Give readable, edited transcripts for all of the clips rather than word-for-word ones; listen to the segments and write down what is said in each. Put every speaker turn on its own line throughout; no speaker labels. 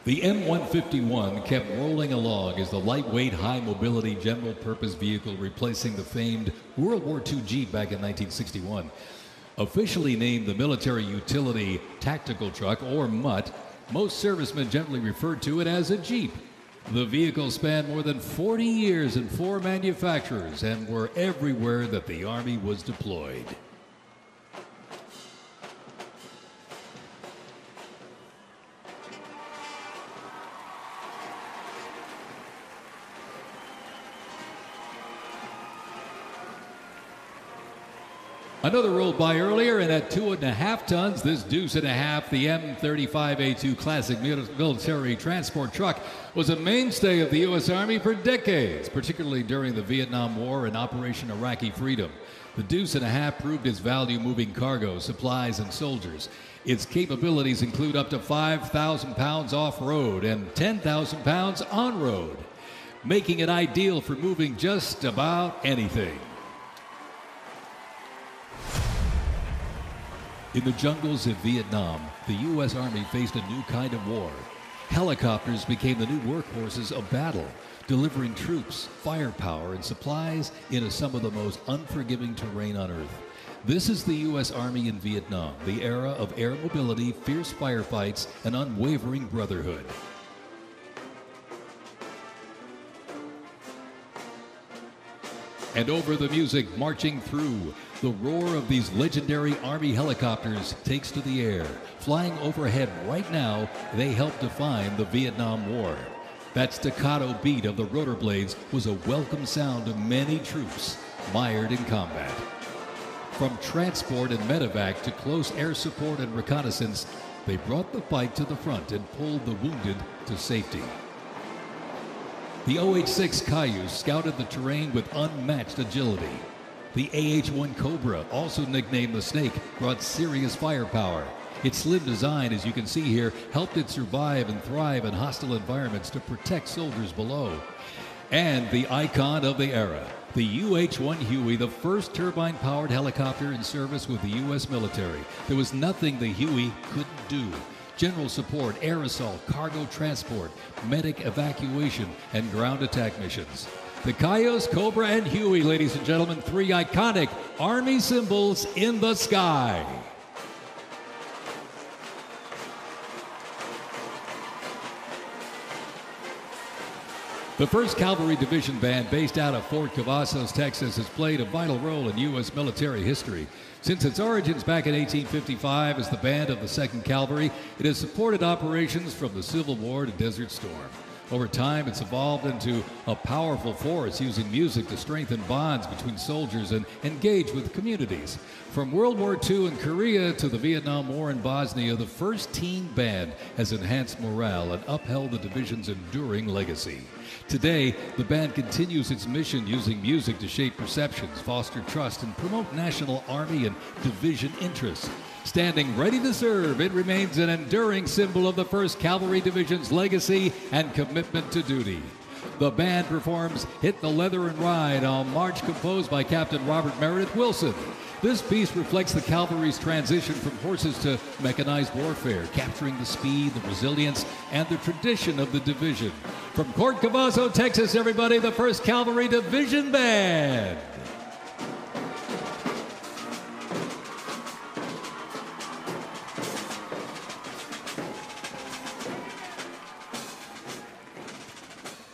The M151 kept rolling along as the lightweight, high-mobility general-purpose vehicle replacing the famed World War II Jeep back in 1961. Officially named the Military Utility Tactical Truck, or MUT, most servicemen generally referred to it as a Jeep. The vehicle spanned more than 40 years in 4 manufacturers and were everywhere that the Army was deployed. Another rolled by earlier, and at 2.5 tons, this deuce and a half, the M35A2 classic military transport truck, was a mainstay of the U.S. Army for decades, particularly during the Vietnam War and Operation Iraqi Freedom. The deuce and a half proved its value moving cargo, supplies, and soldiers. Its capabilities include up to 5,000 pounds off-road and 10,000 pounds on-road, making it ideal for moving just about anything. In the jungles of Vietnam, the U.S. Army faced a new kind of war. Helicopters became the new workhorses of battle, delivering troops, firepower, and supplies into some of the most unforgiving terrain on Earth. This is the U.S. Army in Vietnam, the era of air mobility, fierce firefights, and unwavering brotherhood. And over the music marching through, the roar of these legendary Army helicopters takes to the air. Flying overhead right now, they help define the Vietnam War. That staccato beat of the rotor blades was a welcome sound to many troops mired in combat. From transport and medevac to close air support and reconnaissance, they brought the fight to the front and pulled the wounded to safety. The OH-6 Cayuse scouted the terrain with unmatched agility. The AH-1 Cobra, also nicknamed the Snake, brought serious firepower. Its slim design, as you can see here, helped it survive and thrive in hostile environments to protect soldiers below. And the icon of the era, the UH-1 Huey, the first turbine-powered helicopter in service with the U.S. military. There was nothing the Huey couldn't do. General support, air assault, cargo transport, medic evacuation, and ground attack missions. The Cayuse, Cobra, and Huey, ladies and gentlemen, 3 iconic Army symbols in the sky. The 1st Cavalry Division Band, based out of Fort Cavazos, Texas, has played a vital role in U.S. military history. Since its origins back in 1855 as the band of the 2nd Cavalry, it has supported operations from the Civil War to Desert Storm. Over time, it's evolved into a powerful force, using music to strengthen bonds between soldiers and engage with communities. From World War II in Korea to the Vietnam War in Bosnia, the 1st Teen Band has enhanced morale and upheld the division's enduring legacy. Today, the band continues its mission using music to shape perceptions, foster trust, and promote national Army and division interests. Standing ready to serve, it remains an enduring symbol of the 1st Cavalry Division's legacy and commitment to duty. The band performs Hit the Leather and Ride, a march composed by Captain Robert Meredith Wilson. This piece reflects the cavalry's transition from horses to mechanized warfare, capturing the speed, the resilience, and the tradition of the division. From Fort Cavazos, Texas, everybody, the 1st Cavalry Division Band.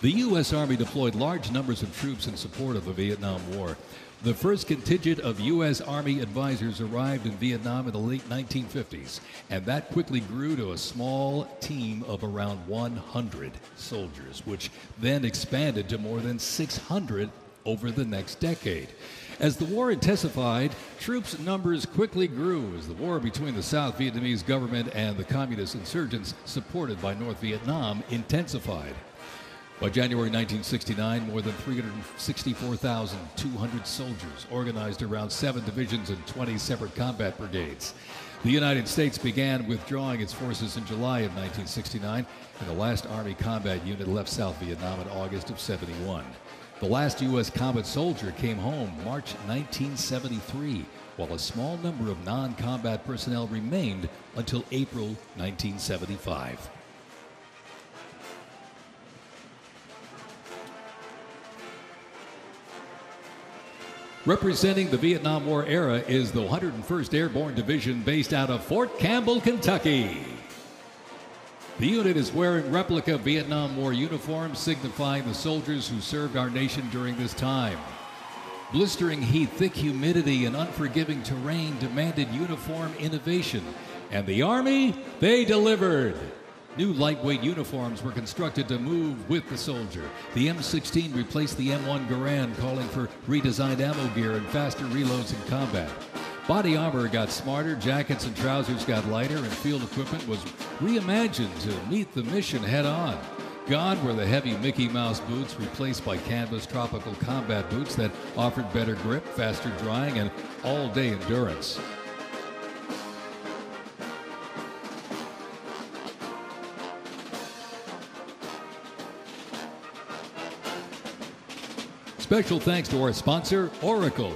The U.S. Army deployed large numbers of troops in support of the Vietnam War. The first contingent of U.S. Army advisors arrived in Vietnam in the late 1950s, and that quickly grew to a small team of around 100 soldiers, which then expanded to more than 600 over the next decade. As the war intensified, troops' numbers quickly grew as the war between the South Vietnamese government and the communist insurgents supported by North Vietnam intensified. By January 1969, more than 364,200 soldiers organized around 7 divisions and 20 separate combat brigades. The United States began withdrawing its forces in July of 1969, and the last Army combat unit left South Vietnam in August of '71. The last U.S. combat soldier came home March 1973, while a small number of non-combat personnel remained until April 1975. Representing the Vietnam War era is the 101st Airborne Division based out of Fort Campbell, Kentucky. The unit is wearing replica Vietnam War uniforms signifying the soldiers who served our nation during this time. Blistering heat, thick humidity, and unforgiving terrain demanded uniform innovation. And the Army, they delivered. New lightweight uniforms were constructed to move with the soldier. The M16 replaced the M1 Garand, calling for redesigned ammo gear and faster reloads in combat. Body armor got smarter, jackets and trousers got lighter, and field equipment was reimagined to meet the mission head-on. Gone were the heavy Mickey Mouse boots, replaced by canvas tropical combat boots that offered better grip, faster drying, and all-day endurance. Special thanks to our sponsor, Oracle.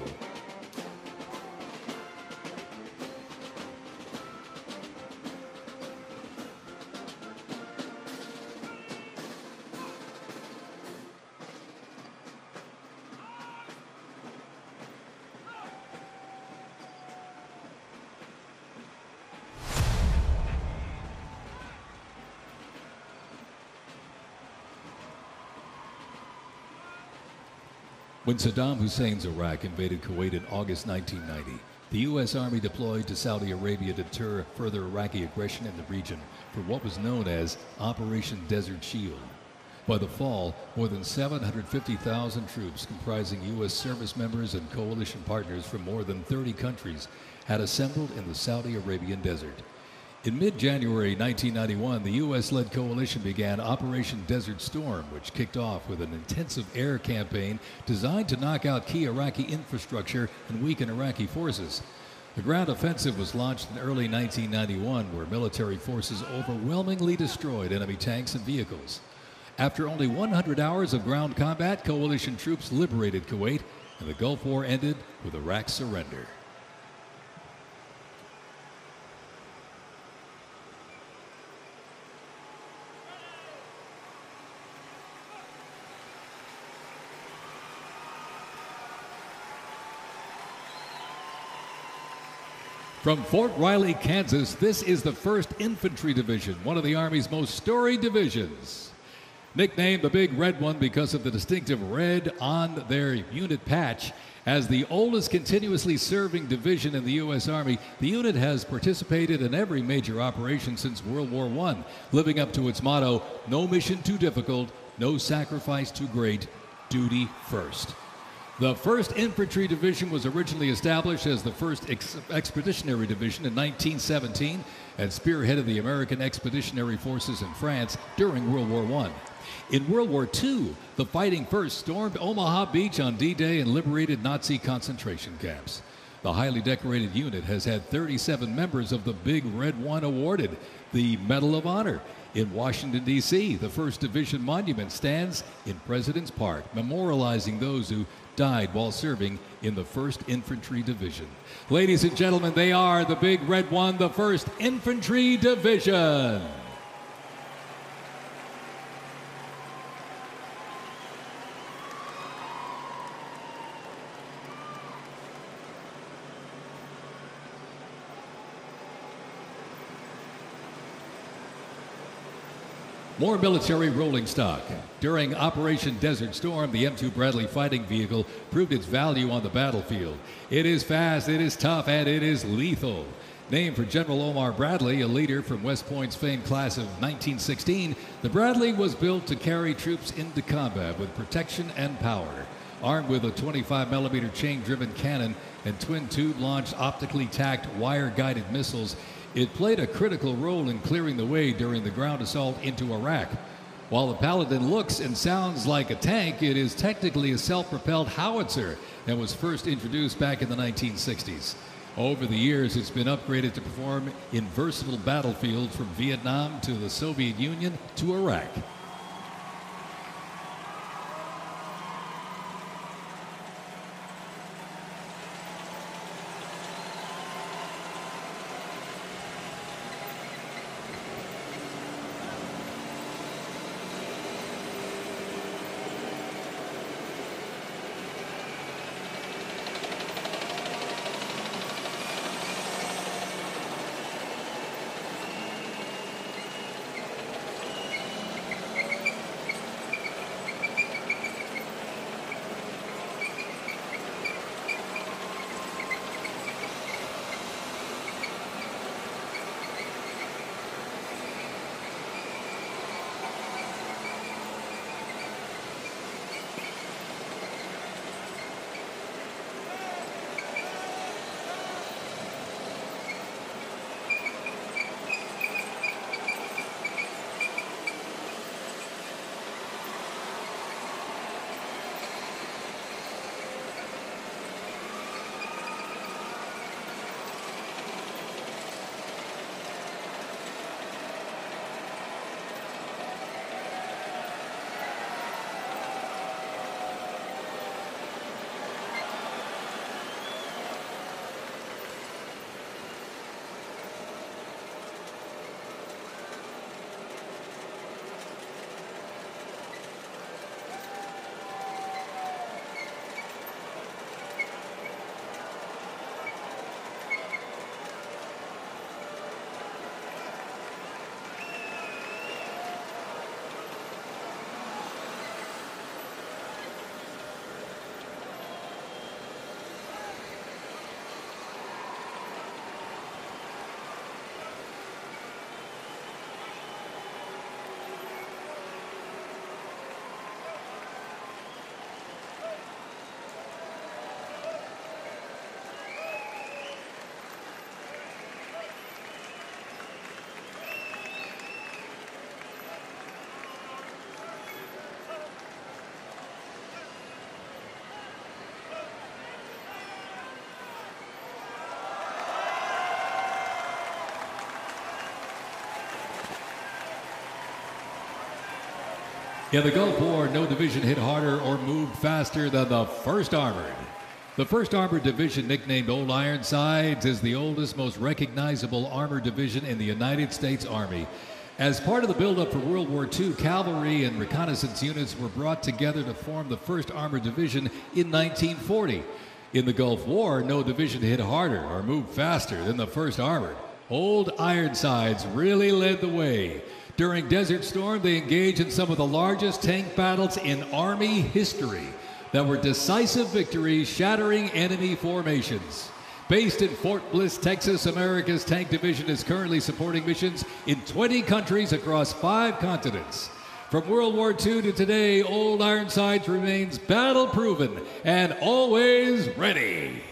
When Saddam Hussein's Iraq invaded Kuwait in August 1990, the U.S. Army deployed to Saudi Arabia to deter further Iraqi aggression in the region for what was known as Operation Desert Shield. By the fall, more than 750,000 troops comprising U.S. service members and coalition partners from more than 30 countries had assembled in the Saudi Arabian desert. In mid-January 1991, the U.S.-led coalition began Operation Desert Storm, which kicked off with an intensive air campaign designed to knock out key Iraqi infrastructure and weaken Iraqi forces. The ground offensive was launched in early 1991, where military forces overwhelmingly destroyed enemy tanks and vehicles. After only 100 hours of ground combat, coalition troops liberated Kuwait, and the Gulf War ended with Iraq's surrender. From Fort Riley, Kansas, this is the 1st Infantry Division, one of the Army's most storied divisions. Nicknamed the Big Red One because of the distinctive red on their unit patch, as the oldest continuously serving division in the U.S. Army, the unit has participated in every major operation since World War I, living up to its motto, no mission too difficult, no sacrifice too great, duty first. The 1st Infantry Division was originally established as the 1st Expeditionary Division in 1917 and spearheaded the American Expeditionary Forces in France during World War I. In World War II, the Fighting First stormed Omaha Beach on D-Day and liberated Nazi concentration camps. The highly decorated unit has had 37 members of the Big Red One awarded the Medal of Honor. In Washington, D.C., the 1st Division Monument stands in President's Park, memorializing those who died while serving in the 1st Infantry Division. Ladies and gentlemen, they are the Big Red One, the 1st Infantry Division. More military rolling stock. During Operation Desert Storm, the M2 Bradley fighting vehicle proved its value on the battlefield. It is fast, it is tough, and it is lethal. Named for General Omar Bradley, a leader from West Point's famed class of 1916, the Bradley was built to carry troops into combat with protection and power. Armed with a 25mm chain-driven cannon and twin-tube launched optically tacked wire-guided missiles, it played a critical role in clearing the way during the ground assault into Iraq. While the Paladin looks and sounds like a tank, it is technically a self-propelled howitzer and was first introduced back in the 1960s. Over the years, it's been upgraded to perform in versatile battlefields from Vietnam to the Soviet Union to Iraq. In the Gulf War, no division hit harder or moved faster than the 1st Armored. The 1st Armored Division, nicknamed Old Ironsides, is the oldest, most recognizable armored division in the United States Army. As part of the buildup for World War II, cavalry and reconnaissance units were brought together to form the 1st Armored Division in 1940. In the Gulf War, no division hit harder or moved faster than the 1st Armored. Old Ironsides really led the way. During Desert Storm, they engaged in some of the largest tank battles in Army history that were decisive victories, shattering enemy formations. Based in Fort Bliss, Texas, America's Tank Division is currently supporting missions in 20 countries across 5 continents. From World War II to today, Old Ironsides remains battle-proven and always ready.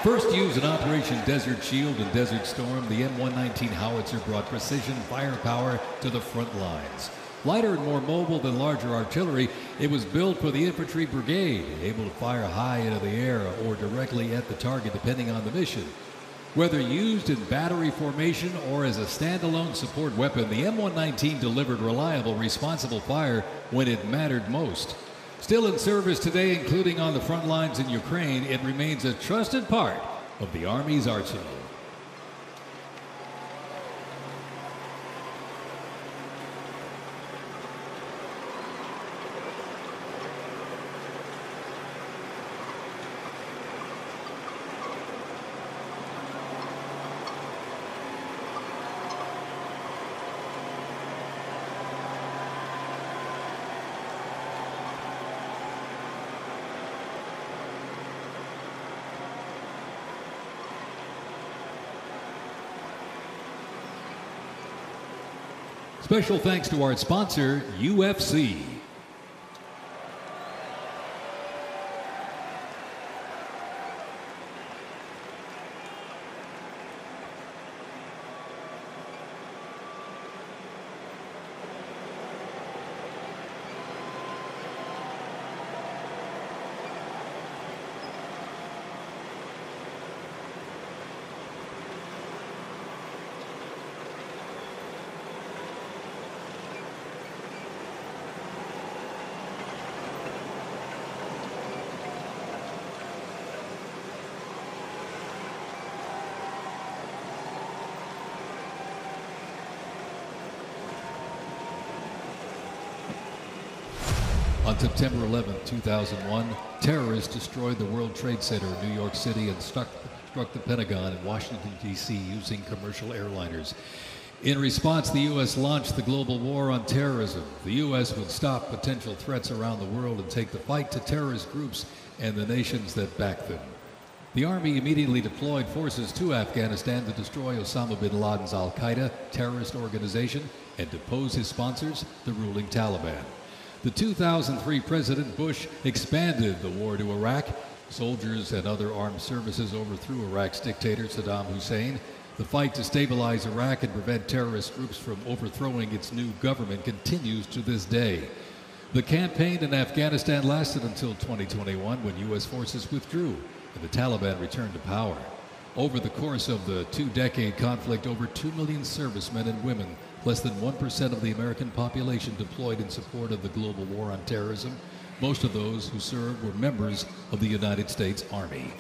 First used in Operation Desert Shield and Desert Storm, the M119 howitzer brought precision firepower to the front lines. Lighter and more mobile than larger artillery, it was built for the infantry brigade, able to fire high into the air or directly at the target depending on the mission. Whether used in battery formation or as a standalone support weapon, the M119 delivered reliable, responsible fire when it mattered most. Still in service today, including on the front lines in Ukraine, it remains a trusted part of the Army's arsenal. Special thanks to our sponsor, UFC. On September 11, 2001, terrorists destroyed the World Trade Center in New York City and struck the Pentagon in Washington, D.C. using commercial airliners. In response, the U.S. launched the global war on terrorism. The U.S. would stop potential threats around the world and take the fight to terrorist groups and the nations that back them. The Army immediately deployed forces to Afghanistan to destroy Osama bin Laden's al-Qaeda terrorist organization and depose his sponsors, the ruling Taliban. The 2003 President Bush expanded the war to Iraq. Soldiers and other armed services overthrew Iraq's dictator Saddam Hussein. The fight to stabilize Iraq and prevent terrorist groups from overthrowing its new government continues to this day. The campaign in Afghanistan lasted until 2021 when U.S. forces withdrew and the Taliban returned to power. Over the course of the two-decade conflict, over 2 million servicemen and women, less than 1% of the American population, deployed in support of the global war on terrorism. Most of those who served were members of the United States Army.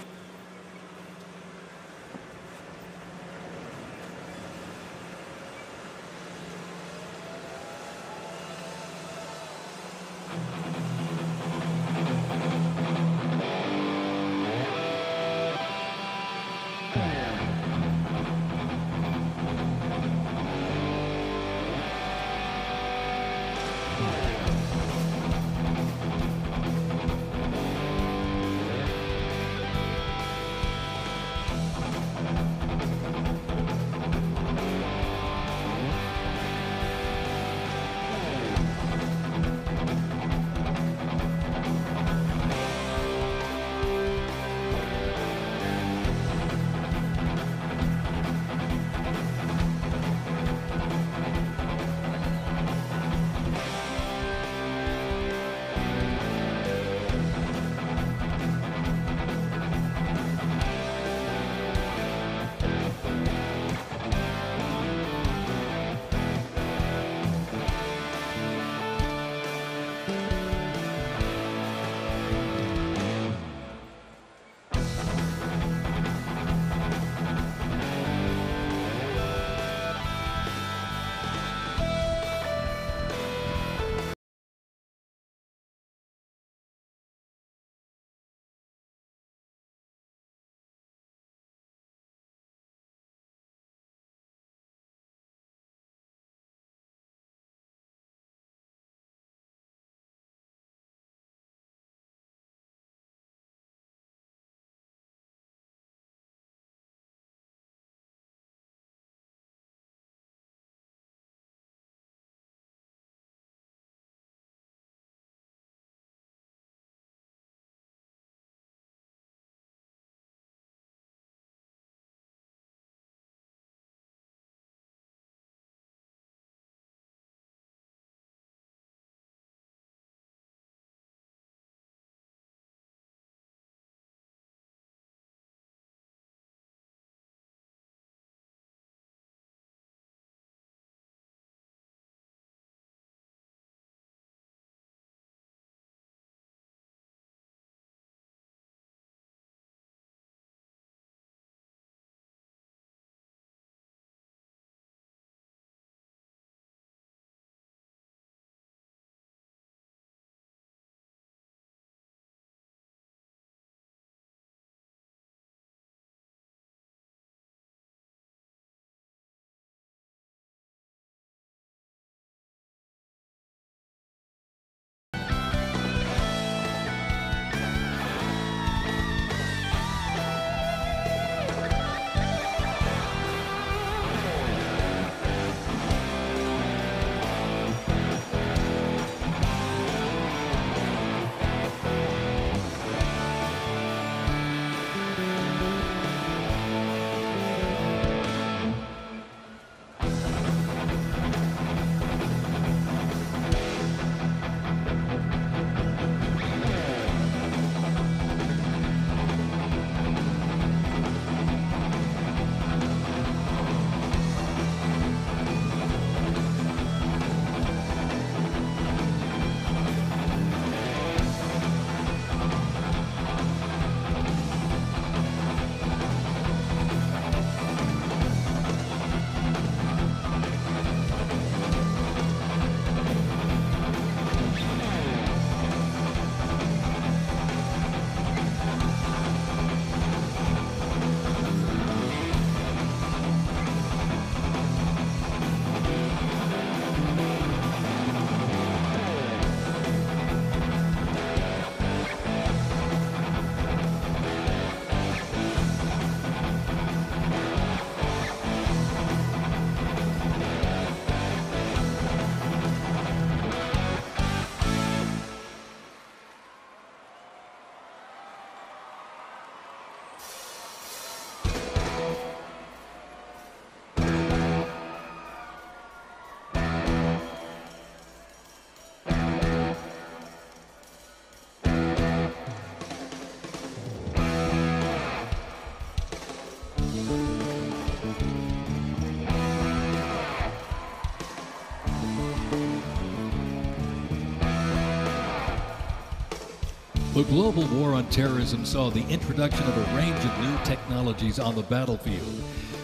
The global war on terrorism saw the introduction of a range of new technologies on the battlefield.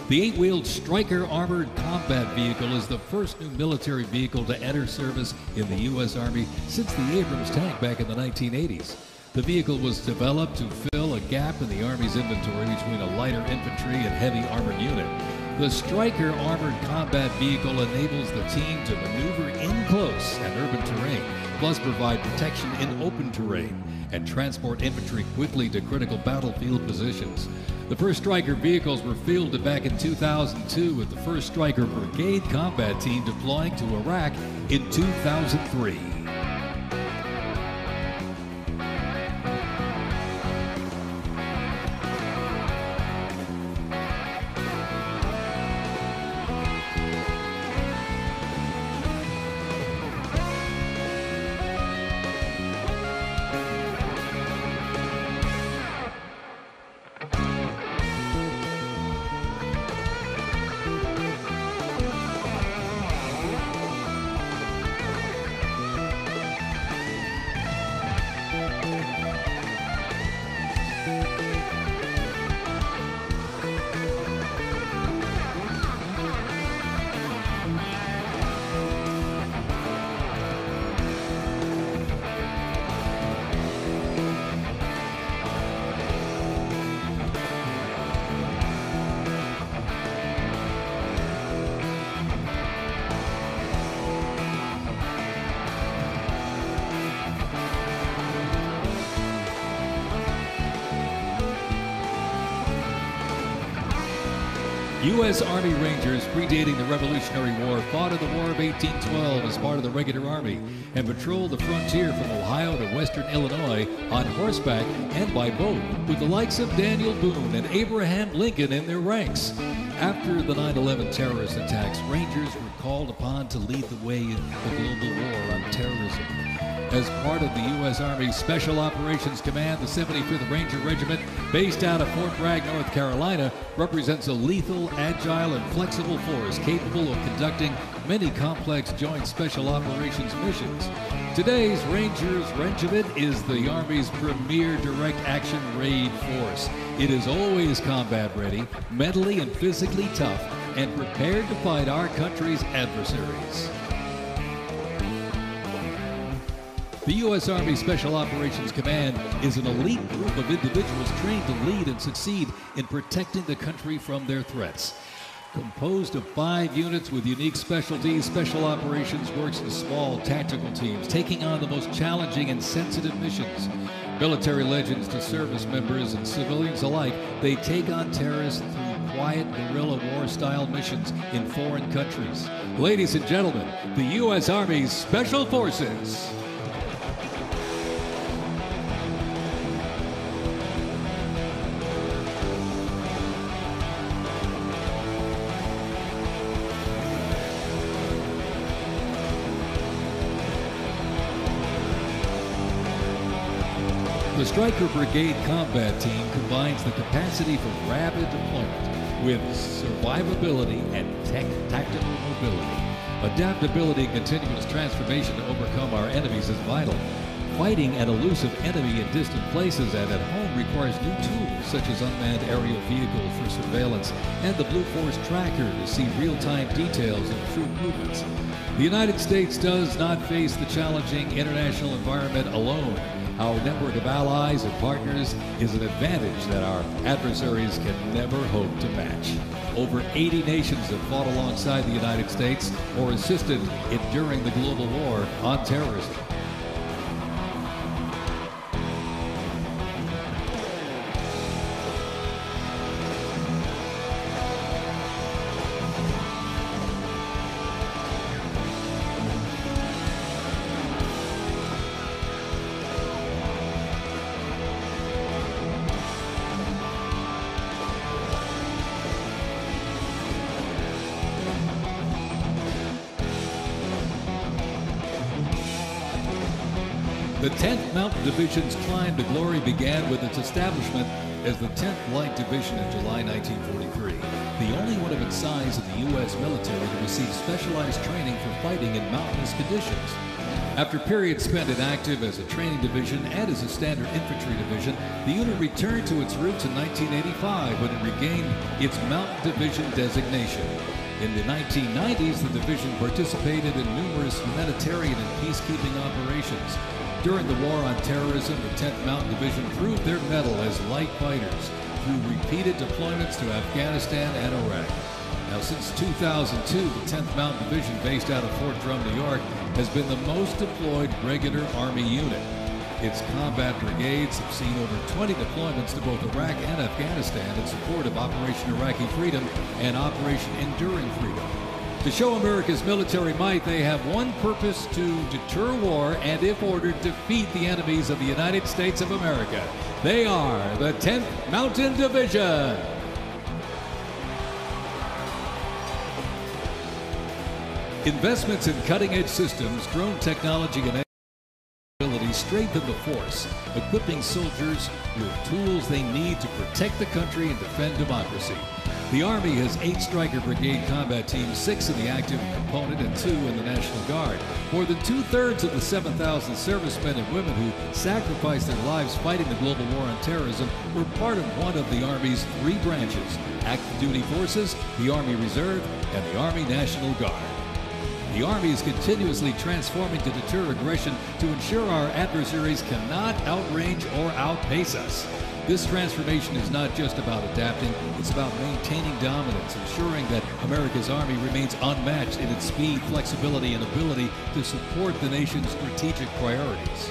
The 8-wheeled Stryker armored combat vehicle is the first new military vehicle to enter service in the U.S. Army since the Abrams tank back in the 1980s. The vehicle was developed to fill a gap in the Army's inventory between a lighter infantry and heavy armored unit. The Stryker armored combat vehicle enables the team to maneuver in close and urban terrain, plus provide protection in open terrain and transport infantry quickly to critical battlefield positions. The first Stryker vehicles were fielded back in 2002 with the first Stryker Brigade combat team deploying to Iraq in 2003. U.S. Army Rangers, predating the Revolutionary War, fought in the War of 1812 as part of the regular Army and patrolled the frontier from Ohio to western Illinois on horseback and by boat, with the likes of Daniel Boone and Abraham Lincoln in their ranks. After the 9/11 terrorist attacks, Rangers were called upon to lead the way in the global war on terrorism. As part of the U.S. Army Special Operations Command, the 75th Ranger Regiment, based out of Fort Bragg, North Carolina, represents a lethal, agile, and flexible force capable of conducting many complex joint special operations missions. Today's Rangers Regiment is the Army's premier direct action raid force. It is always combat ready, mentally and physically tough, and prepared to fight our country's adversaries. The U.S. Army Special Operations Command is an elite group of individuals trained to lead and succeed in protecting the country from their threats. Composed of 5 units with unique specialties, Special Operations works in small tactical teams, taking on the most challenging and sensitive missions. Military legends to service members and civilians alike, they take on terrorists through quiet guerrilla war-style missions in foreign countries. Ladies and gentlemen, the U.S. Army's Special Forces. The Stryker Brigade Combat Team combines the capacity for rapid deployment with survivability and tactical mobility. Adaptability and continuous transformation to overcome our enemies is vital. Fighting an elusive enemy in distant places and at home requires new tools such as unmanned aerial vehicles for surveillance and the Blue Force Tracker to see real-time details of troop movements. The United States does not face the challenging international environment alone. Our network of allies and partners is an advantage that our adversaries can never hope to match. Over 80 nations have fought alongside the United States or assisted in during the global war on terrorism. The 10th Mountain Division's climb to glory began with its establishment as the 10th Light Division in July 1943, the only one of its size in the the U.S. military to receive specialized training for fighting in mountainous conditions. After periods spent inactive as a training division and as a standard infantry division, the unit returned to its roots in 1985 when it regained its Mountain Division designation. In the 1990s, the division participated in numerous humanitarian and peacekeeping operations. During the war on terrorism, the 10th Mountain Division proved their mettle as light fighters through repeated deployments to Afghanistan and Iraq. Now, since 2002, the 10th Mountain Division, based out of Fort Drum, New York, has been the most deployed regular Army unit. Its combat brigades have seen over 20 deployments to both Iraq and Afghanistan in support of Operation Iraqi Freedom and Operation Enduring Freedom. To show America's military might, they have one purpose: to deter war and, if ordered, defeat the enemies of the United States of America. They are the 10th Mountain Division. Investments in cutting-edge systems, drone technology, and abilities strengthen the force, equipping soldiers with tools they need to protect the country and defend democracy. The Army has 8 Stryker Brigade combat teams, 6 in the active component and 2 in the National Guard. More than 2/3 of the 7,000 servicemen and women who sacrificed their lives fighting the global war on terrorism were part of one of the Army's 3 branches: active duty forces, the Army Reserve, and the Army National Guard. The Army is continuously transforming to deter aggression to ensure our adversaries cannot outrange or outpace us. This transformation is not just about adapting, it's about maintaining dominance, ensuring that America's Army remains unmatched in its speed, flexibility, and ability to support the nation's strategic priorities.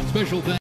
Special thanks.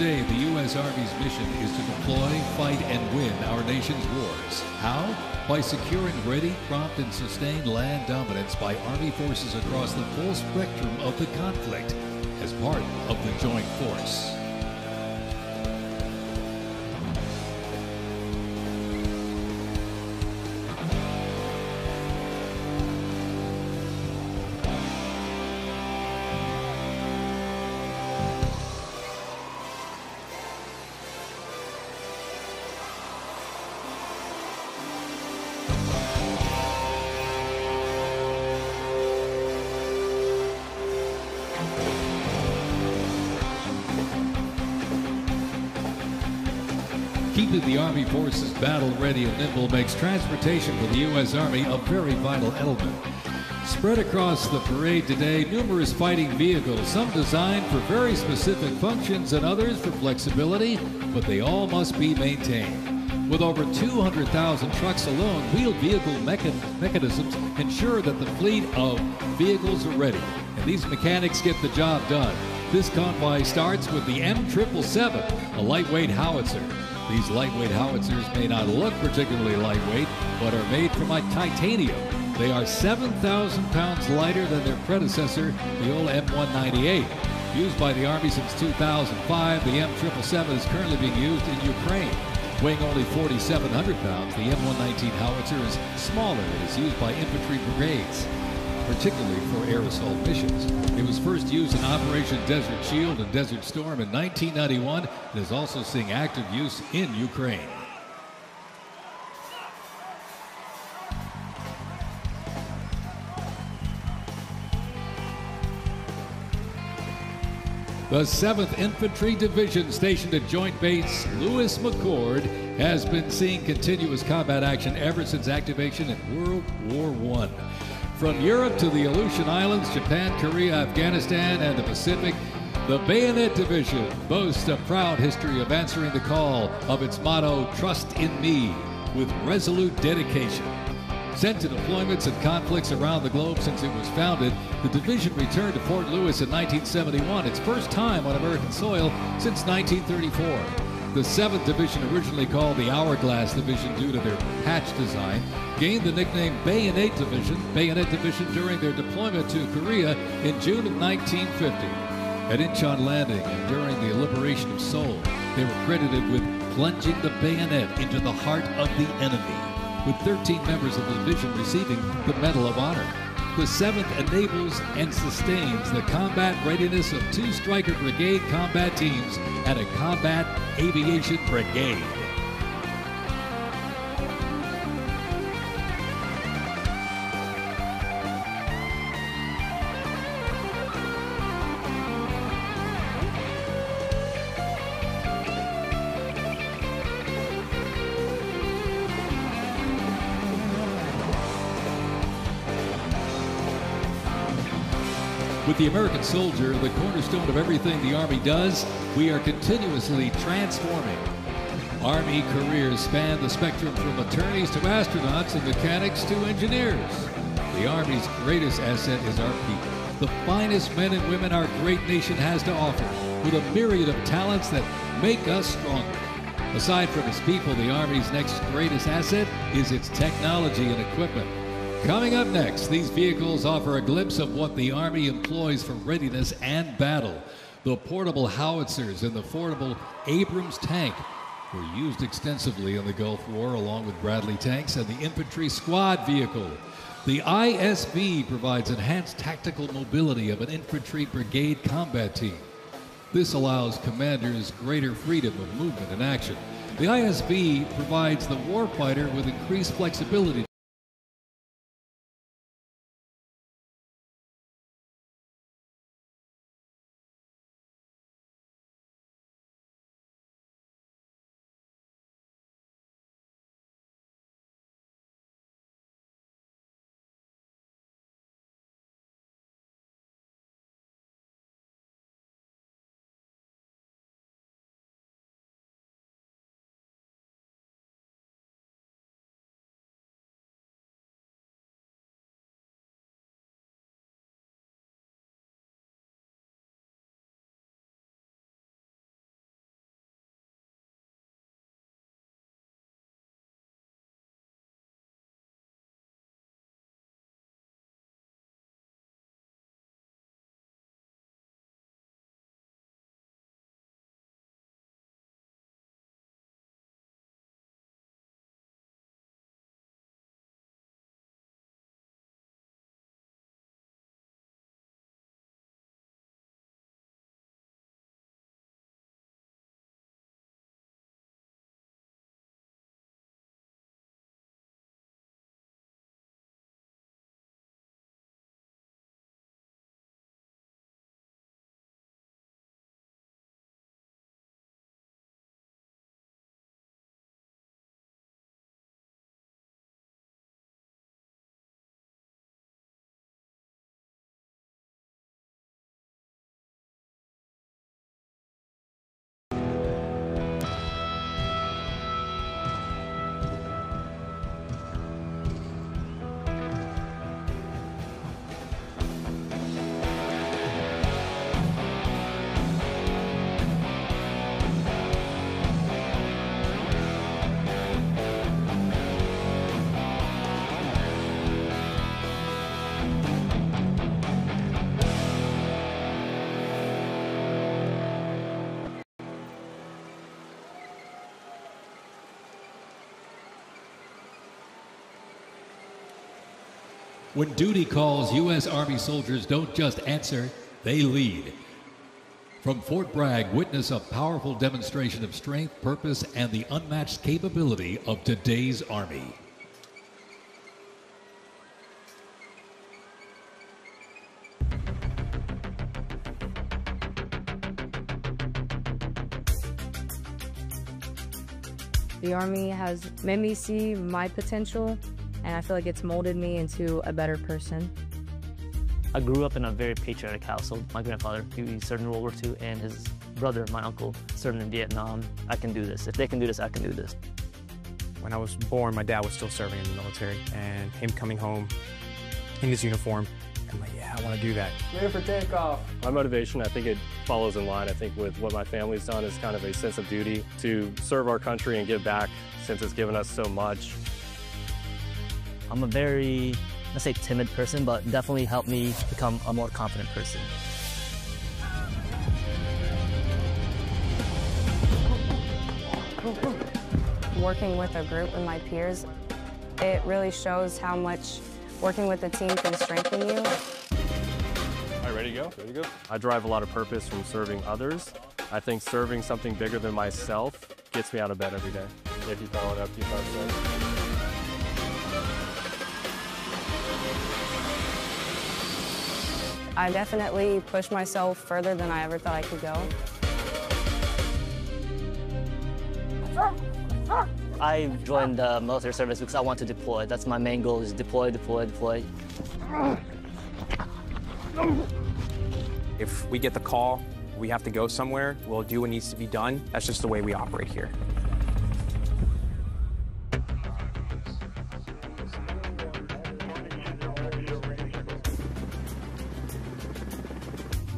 today, the U.S. Army's mission is to deploy, fight, and win our nation's wars. How? By securing ready, prompt, and sustained land dominance by Army forces across the full spectrum of the conflict as part of the joint force. Keeping the Army forces battle-ready and nimble makes transportation for the U.S. Army a very vital element. Spread across the parade today, numerous fighting vehicles, some designed for very specific functions and others for flexibility, but they all must be maintained. With over 200,000 trucks alone, wheeled vehicle mechanisms ensure that the fleet of vehicles are ready, and these mechanics get the job done. This convoy starts with the M777, a lightweight howitzer. These lightweight howitzers may not look particularly lightweight, but are made from titanium. They are 7,000 pounds lighter than their predecessor, the old M198. Used by the Army since 2005, the M777 is currently being used in Ukraine. Weighing only 4,700 pounds, the M119 howitzer is smaller and is used by infantry brigades, particularly for air assault missions. It was first used in Operation Desert Shield and Desert Storm in 1991 and is also seeing active use in Ukraine. The 7th Infantry Division, stationed at Joint Base Lewis McChord, has been seeing continuous combat action ever since activation in World War I. From Europe to the Aleutian Islands, Japan, Korea, Afghanistan, and the Pacific, the Bayonet Division boasts a proud history of answering the call of its motto, "Trust in Me," with resolute dedication. Sent to deployments and conflicts around the globe since it was founded, the division returned to Fort Lewis in 1971, its first time on American soil since 1934. The 7th Division, originally called the Hourglass Division due to their patch design, gained the nickname Bayonet Division during their deployment to Korea in June of 1950. At Incheon Landing and during the liberation of Seoul, they were credited with plunging the bayonet into the heart of the enemy, with 13 members of the division receiving the Medal of Honor. The 7th enables and sustains the combat readiness of 2 Stryker Brigade combat teams and a Combat Aviation Brigade. With the American soldier, the cornerstone of everything the Army does, we are continuously transforming. Army careers span the spectrum from attorneys to astronauts and mechanics to engineers. The Army's greatest asset is our people, the finest men and women our great nation has to offer, with a myriad of talents that make us stronger. Aside from its people, the Army's next greatest asset is its technology and equipment. Coming up next, these vehicles offer a glimpse of what the Army employs for readiness and battle. The portable howitzers and the portable Abrams tank were used extensively in the Gulf War, along with Bradley tanks and the infantry squad vehicle. The ISB provides enhanced tactical mobility of an infantry brigade combat team. This allows commanders greater freedom of movement and action. The ISB provides the warfighter with increased flexibility When duty calls, U.S. Army soldiers don't just answer, they lead. From Fort Bragg, witness a powerful demonstration of strength, purpose, and the unmatched capability of today's Army.
The Army has made me see my potential, and I feel like it's molded me into a better person.
I grew up in a very patriotic household. My grandfather, he served in World War II, and his brother, my uncle, served in Vietnam. I can do this. If they can do this, I can do this.
When I was born, my dad was still serving in the military, and him coming home in his uniform, I'm like, yeah, I want to do that.
Ready for takeoff.
My motivation, I think it follows in line. I think with what my family's done is kind of a sense of duty to serve our country and give back since it's given us so much.
I'm a very, let's say, timid person, but definitely helped me become a more confident person.
Working with a group and my peers, it really shows how much working with a team can strengthen you.
All right, ready to go? Ready to go. I derive a lot of purpose from serving others. I think serving something bigger than myself gets me out of bed every day. If you follow it up, you follow it up.
I definitely pushed myself further than I ever thought I could go.
I joined the military service because I want to deploy. That's my main goal, is deploy, deploy, deploy.
If we get the call, we have to go somewhere, we'll do what needs to be done. That's just the way we operate here.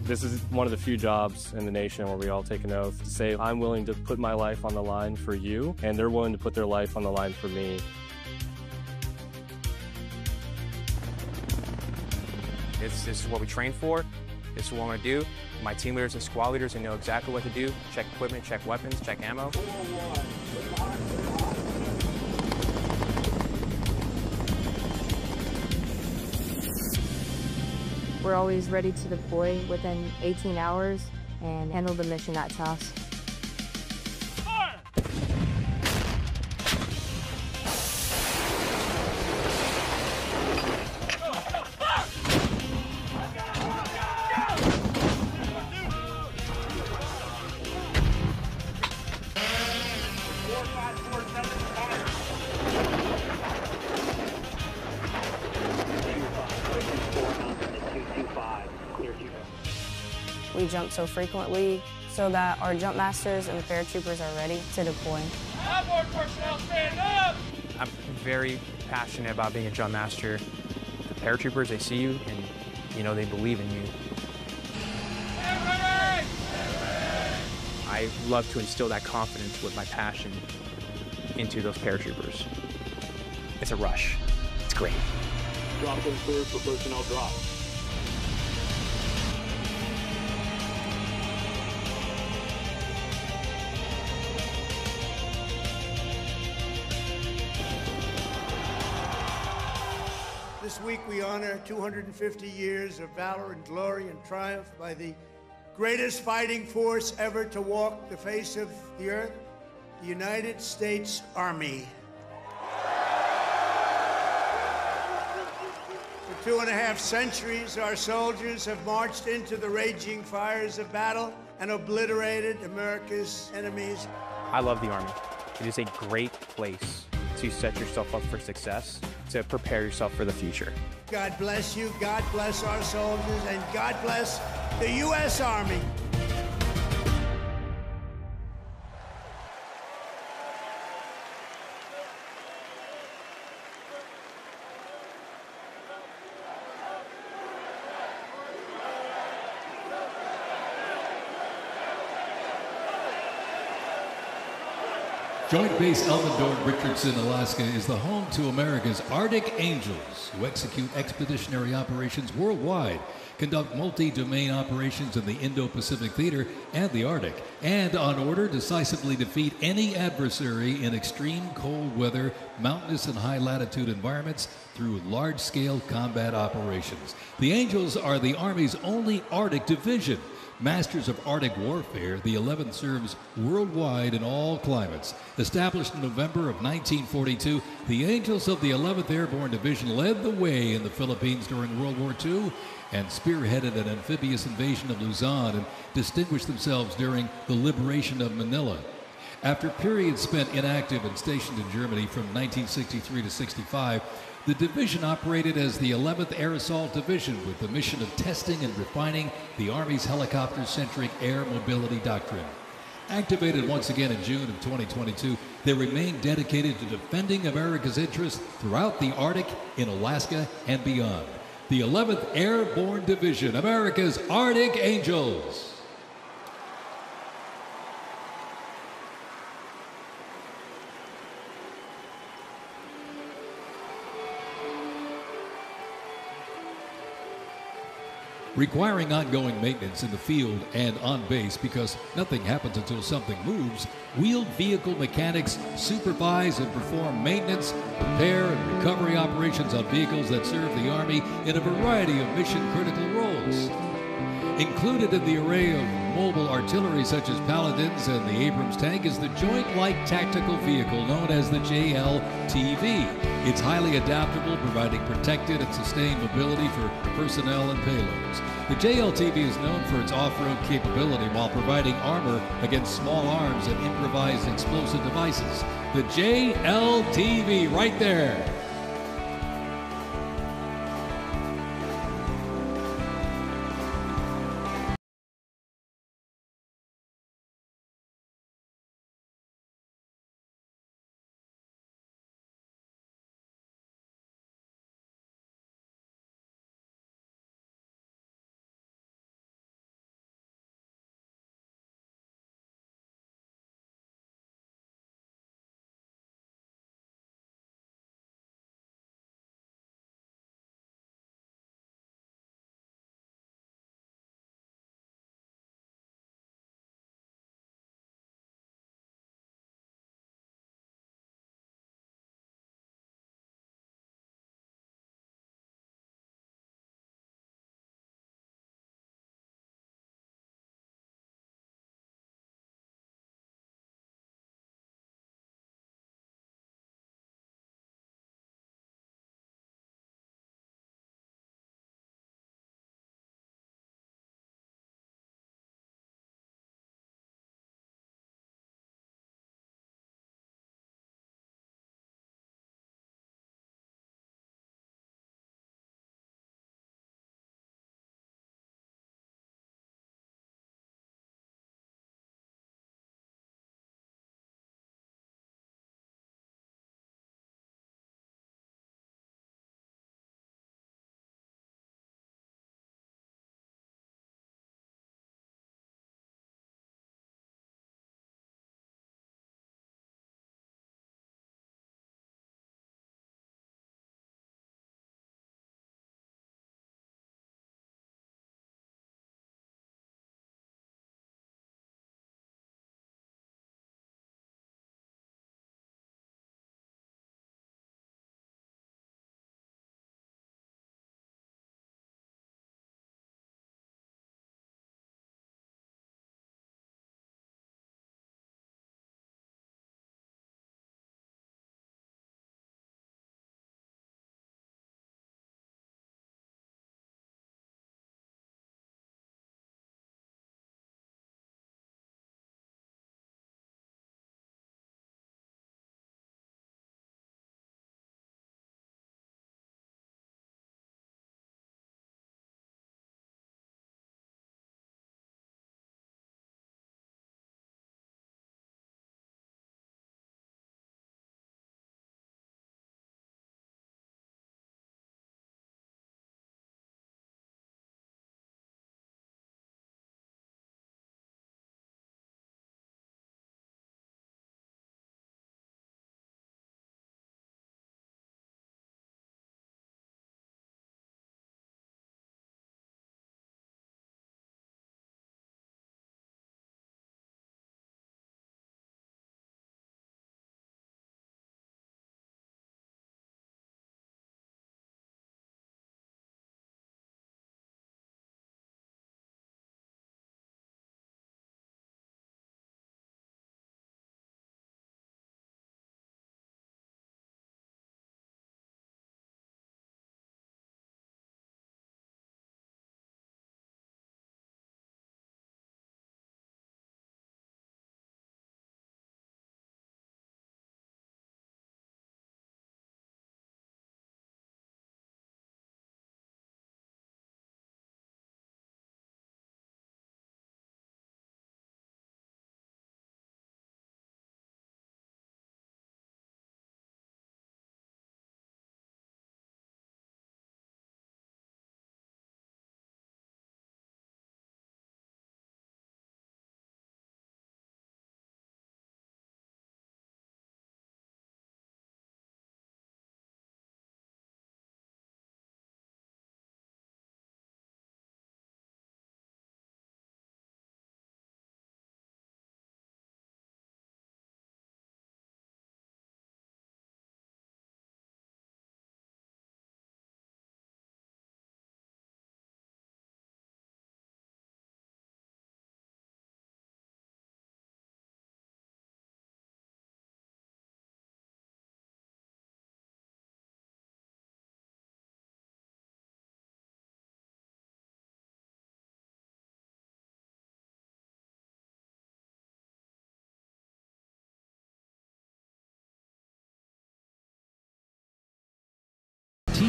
This is one of the few jobs in the nation where we all take an oath to say, I'm willing to put my life on the line for you, and they're willing to put their life on the line for me.
This is what we train for. This is what I want to do. My team leaders and squad leaders, they know exactly what to do. Check equipment, check weapons, check ammo.
We're always ready to deploy within 18 hours and handle the mission at task. We jump so frequently so that our jump masters and the paratroopers are ready to deploy.
Outboard personnel, stand up!
I'm very passionate about being a jump master. The paratroopers, they see you and, you know, they believe in you.
Stand ready!
I love to instill that confidence with my passion into those paratroopers. It's a rush. It's great.
Drop them clear for personnel drop.
This week we honor 250 years of valor and glory and triumph by the greatest fighting force ever to walk the face of the earth, the United States Army. For 2.5 centuries, our soldiers have marched into the raging fires of battle and obliterated America's enemies.
I love the Army. It is a great place to set yourself up for success, to prepare yourself for the future.
God bless you, God bless our soldiers, and God bless the U.S. Army.
Joint Base Elmendorf, Richardson, Alaska is the home to America's Arctic Angels, who execute expeditionary operations worldwide, conduct multi-domain operations in the Indo-Pacific Theater and the Arctic, and on order decisively defeat any adversary in extreme cold weather, mountainous and high-latitude environments through large-scale combat operations. The Angels are the Army's only Arctic division. Masters of Arctic warfare, the 11th serves worldwide in all climates. Established in November of 1942, the Angels of the 11th Airborne Division led the way in the Philippines during World War II and spearheaded an amphibious invasion of Luzon and distinguished themselves during the liberation of Manila. After periods spent inactive and stationed in Germany from 1963 to 65, the division operated as the 11th Air Assault Division with the mission of testing and refining the Army's helicopter-centric air mobility doctrine. Activated once again in June of 2022, they remain dedicated to defending America's interests throughout the Arctic, in Alaska, and beyond. The 11th Airborne Division, America's Arctic Angels. Requiring ongoing maintenance in the field and on base because nothing happens until something moves, wheeled vehicle mechanics supervise and perform maintenance, repair, and recovery operations on vehicles that serve the Army in a variety of mission-critical roles. Included in the array of mobile artillery such as Paladins and the Abrams tank is the Joint Light Tactical Vehicle known as the JLTV. It's highly adaptable, providing protected and sustained mobility for personnel and payloads. The JLTV is known for its off-road capability while providing armor against small arms and improvised explosive devices. The JLTV right there.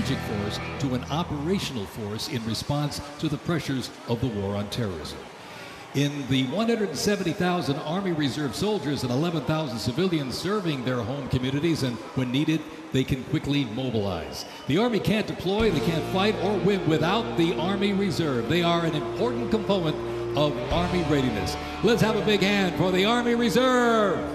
strategic force to an operational force in response to the pressures of the war on terrorism. In the 170,000 Army Reserve soldiers and 11,000 civilians serving their home communities, and when needed, they can quickly mobilize. The Army can't deploy, they can't fight or win without the Army Reserve. They are an important component of Army readiness. Let's have a big hand for the Army Reserve.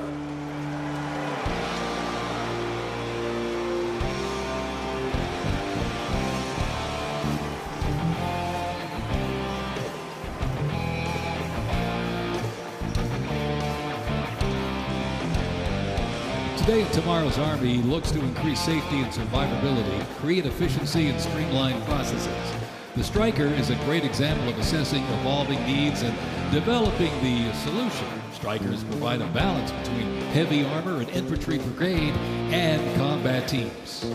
Today, tomorrow's Army looks to increase safety and survivability, create efficiency, and streamline processes. The Stryker is a great example of assessing evolving needs and developing the solution. Strykers provide a balance between heavy armor and infantry brigade and combat teams.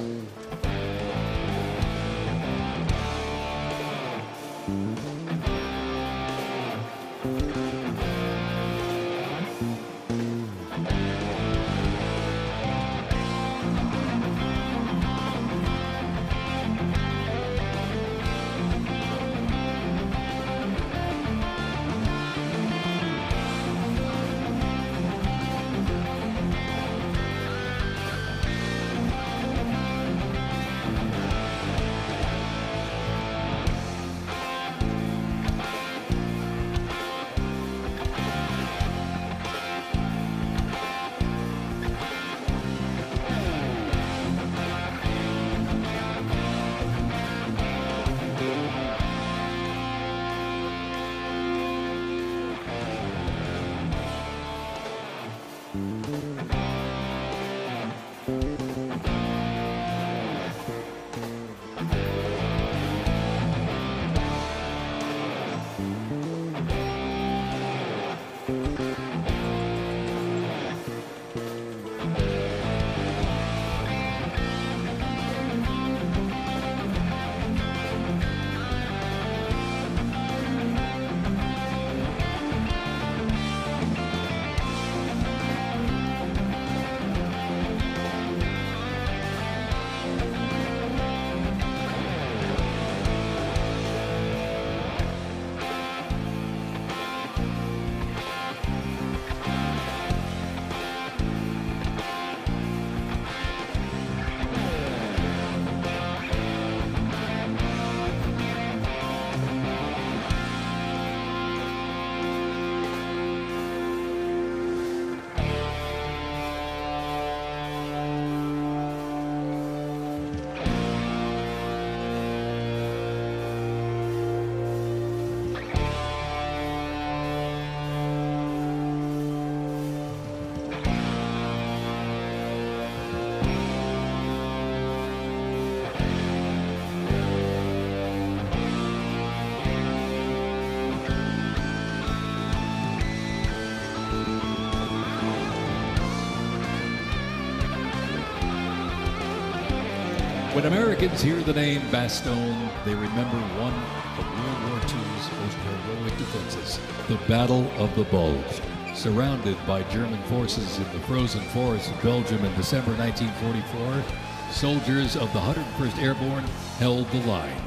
When Americans hear the name Bastogne, they remember one of World War II's most heroic defenses, the Battle of the Bulge. Surrounded by German forces in the frozen forests of Belgium in December 1944, soldiers of the 101st Airborne held the line.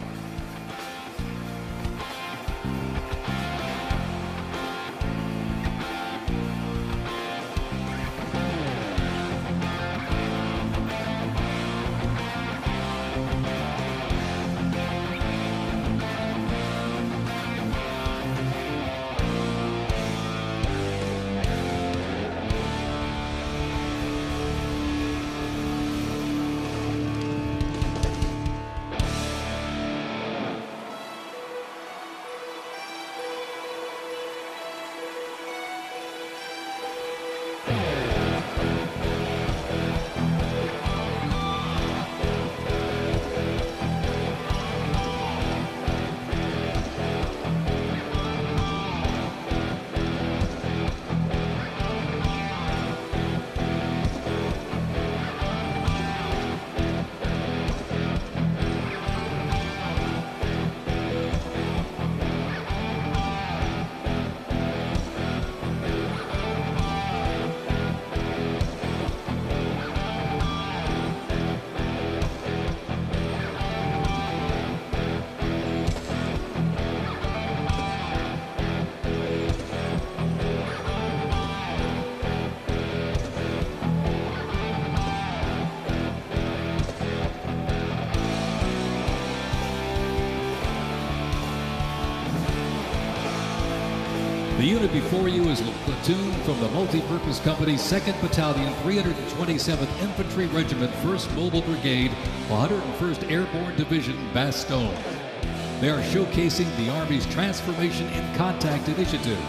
unit before you is a platoon from the multi-purpose company's 2nd Battalion, 327th Infantry Regiment, 1st Mobile Brigade, 101st Airborne Division, Bastogne. They are showcasing the Army's Transformation in Contact Initiative,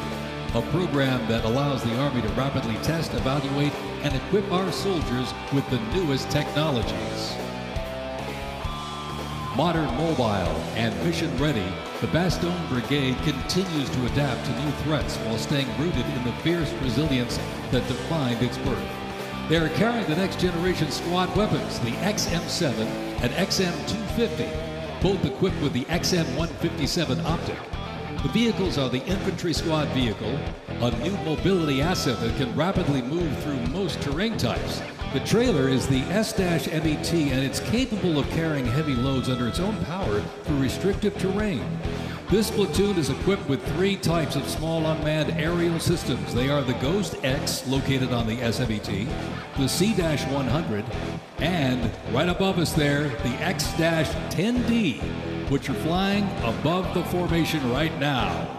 a program that allows the Army to rapidly test, evaluate, and equip our soldiers with the newest technologies. Modern, mobile, and mission-ready, the Bastogne Brigade continues to adapt to new threats while staying rooted in the fierce resilience that defined its birth. They are carrying the next-generation squad weapons, the XM7 and XM250, both equipped with the XM157 optic. The vehicles are the infantry squad vehicle, a new mobility asset that can rapidly move through most terrain types. The trailer is the S-MET, and it's capable of carrying heavy loads under its own power through restrictive terrain. This platoon is equipped with 3 types of small unmanned aerial systems. They are the Ghost X, located on the S-MET, the C-100, and right above us there, the X-10D, which are flying above the formation right now.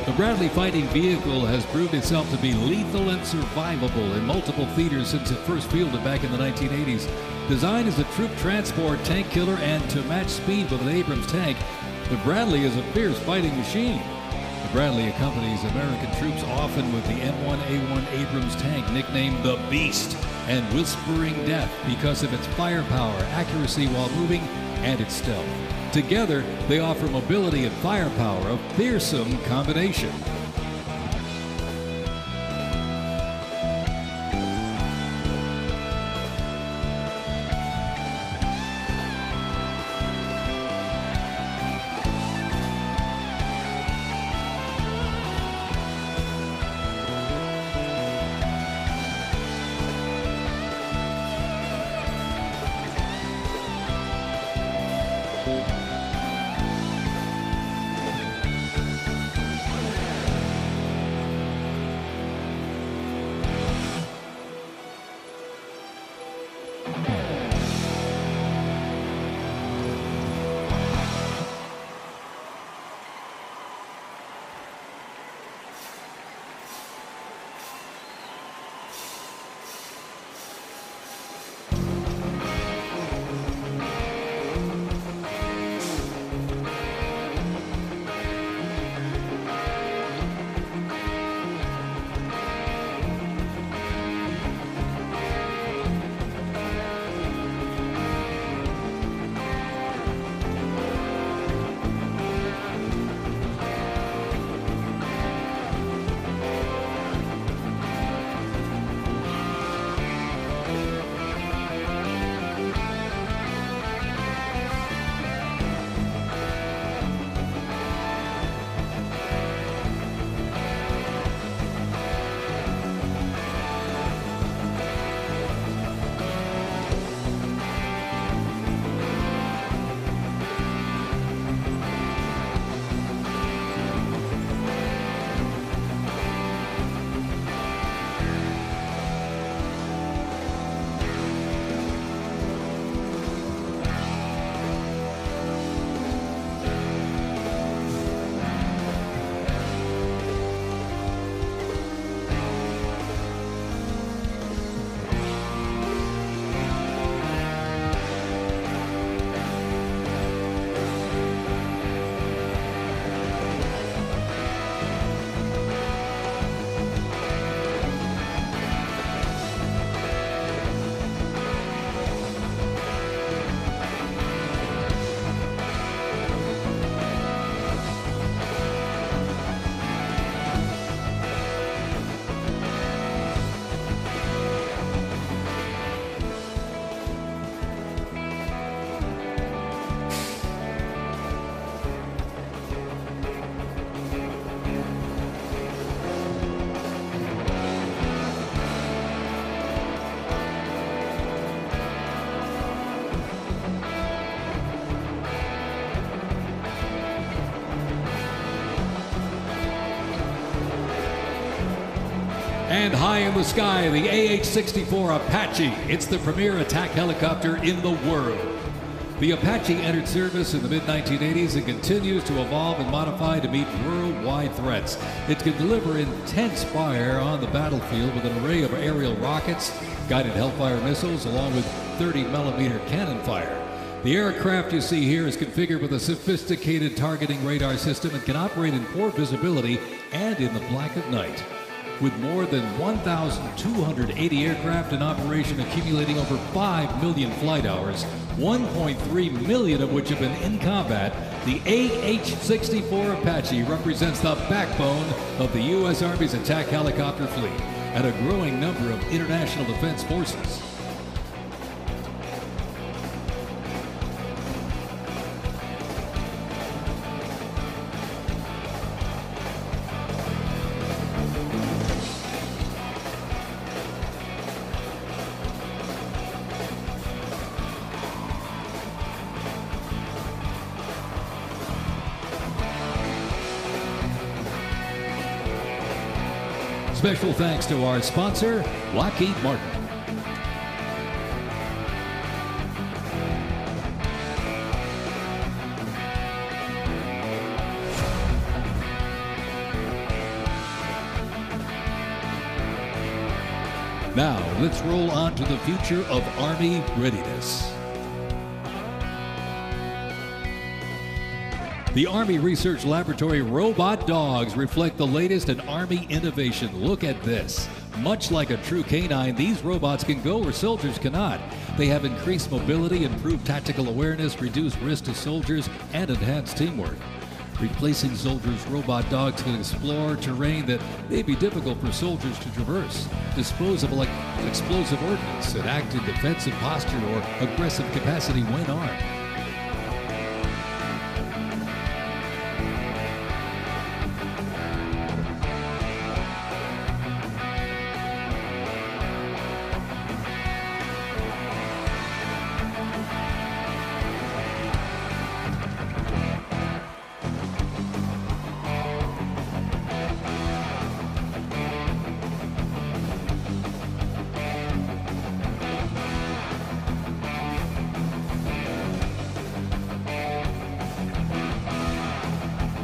The Bradley fighting vehicle has proved itself to be lethal and survivable in multiple theaters since it first fielded back in the 1980s. Designed as a troop transport tank killer and to match speed with an Abrams tank, the Bradley is a fierce fighting machine. The Bradley accompanies American troops often with the M1A1 Abrams tank, nicknamed the Beast and Whispering Death because of its firepower, accuracy while moving, and its stealth. Together, they offer mobility and firepower, a fearsome combination. And high in the sky, the AH-64 Apache. It's the premier attack helicopter in the world. The Apache entered service in the mid-1980s and continues to evolve and modify to meet worldwide threats. It can deliver intense fire on the battlefield with an array of aerial rockets, guided Hellfire missiles, along with 30mm cannon fire. The aircraft you see here is configured with a sophisticated targeting radar system and can operate in poor visibility and in the black of night. With more than 1,280 aircraft in operation accumulating over 5 million flight hours, 1.3 million of which have been in combat, the AH-64 Apache represents the backbone of the U.S. Army's attack helicopter fleet and a growing number of international defense forces. Special thanks to our sponsor, Lockheed Martin. Now, let's roll on to the future of Army readiness. The Army Research Laboratory robot dogs reflect the latest in Army innovation. Look at this. Much like a true canine, these robots can go where soldiers cannot. They have increased mobility, improved tactical awareness, reduced risk to soldiers, and enhanced teamwork. Replacing soldiers, robot dogs can explore terrain that may be difficult for soldiers to traverse, dispose of explosive ordnance, and act in defensive posture or aggressive capacity when armed.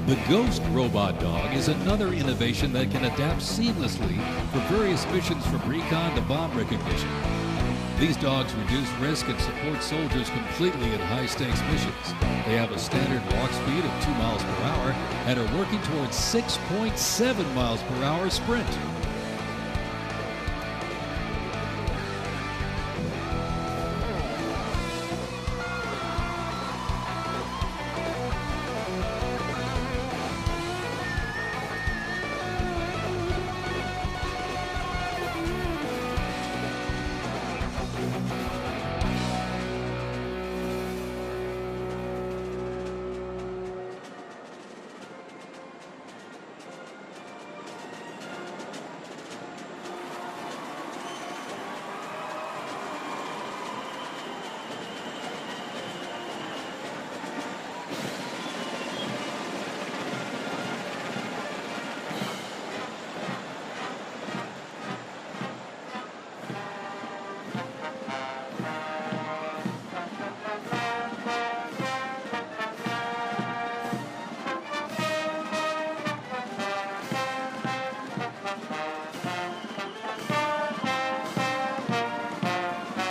The Ghost robot dog is another innovation that can adapt seamlessly for various missions from recon to bomb recognition. These dogs reduce risk and support soldiers completely in high-stakes missions. They have a standard walk speed of 2 miles per hour and are working towards 6.7 miles per hour sprint.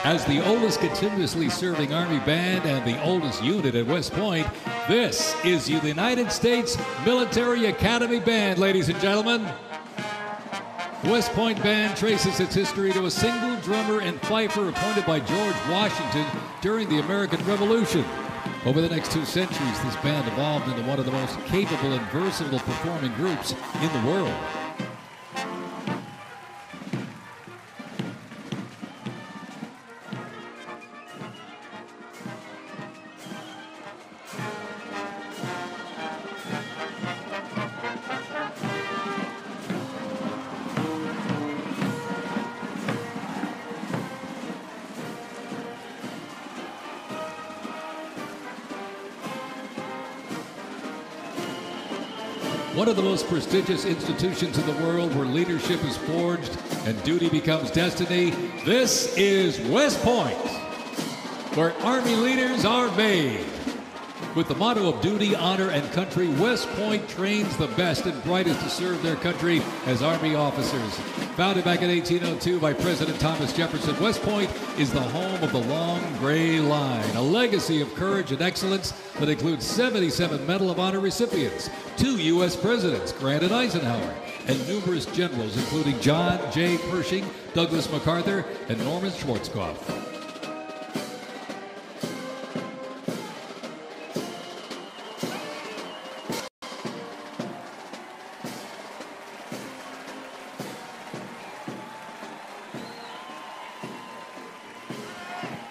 As the oldest continuously serving Army band and the oldest unit at West Point, this is the United States Military Academy Band, ladies and gentlemen. West Point Band traces its history to a single drummer and fifer appointed by George Washington during the American Revolution. Over the next 2 centuries, this band evolved into one of the most capable and versatile performing groups in the world. one of the most prestigious institutions in the world where leadership is forged and duty becomes destiny. This is West Point, where Army leaders are made. With the motto of duty, honor, and country, West Point trains the best and brightest to serve their country as Army officers. Founded back in 1802 by President Thomas Jefferson, West Point is the home of the Long Gray Line, a legacy of courage and excellence that includes 77 Medal of Honor recipients, 2 U.S. presidents, Grant and Eisenhower, and numerous generals, including John J. Pershing, Douglas MacArthur, and Norman Schwarzkopf.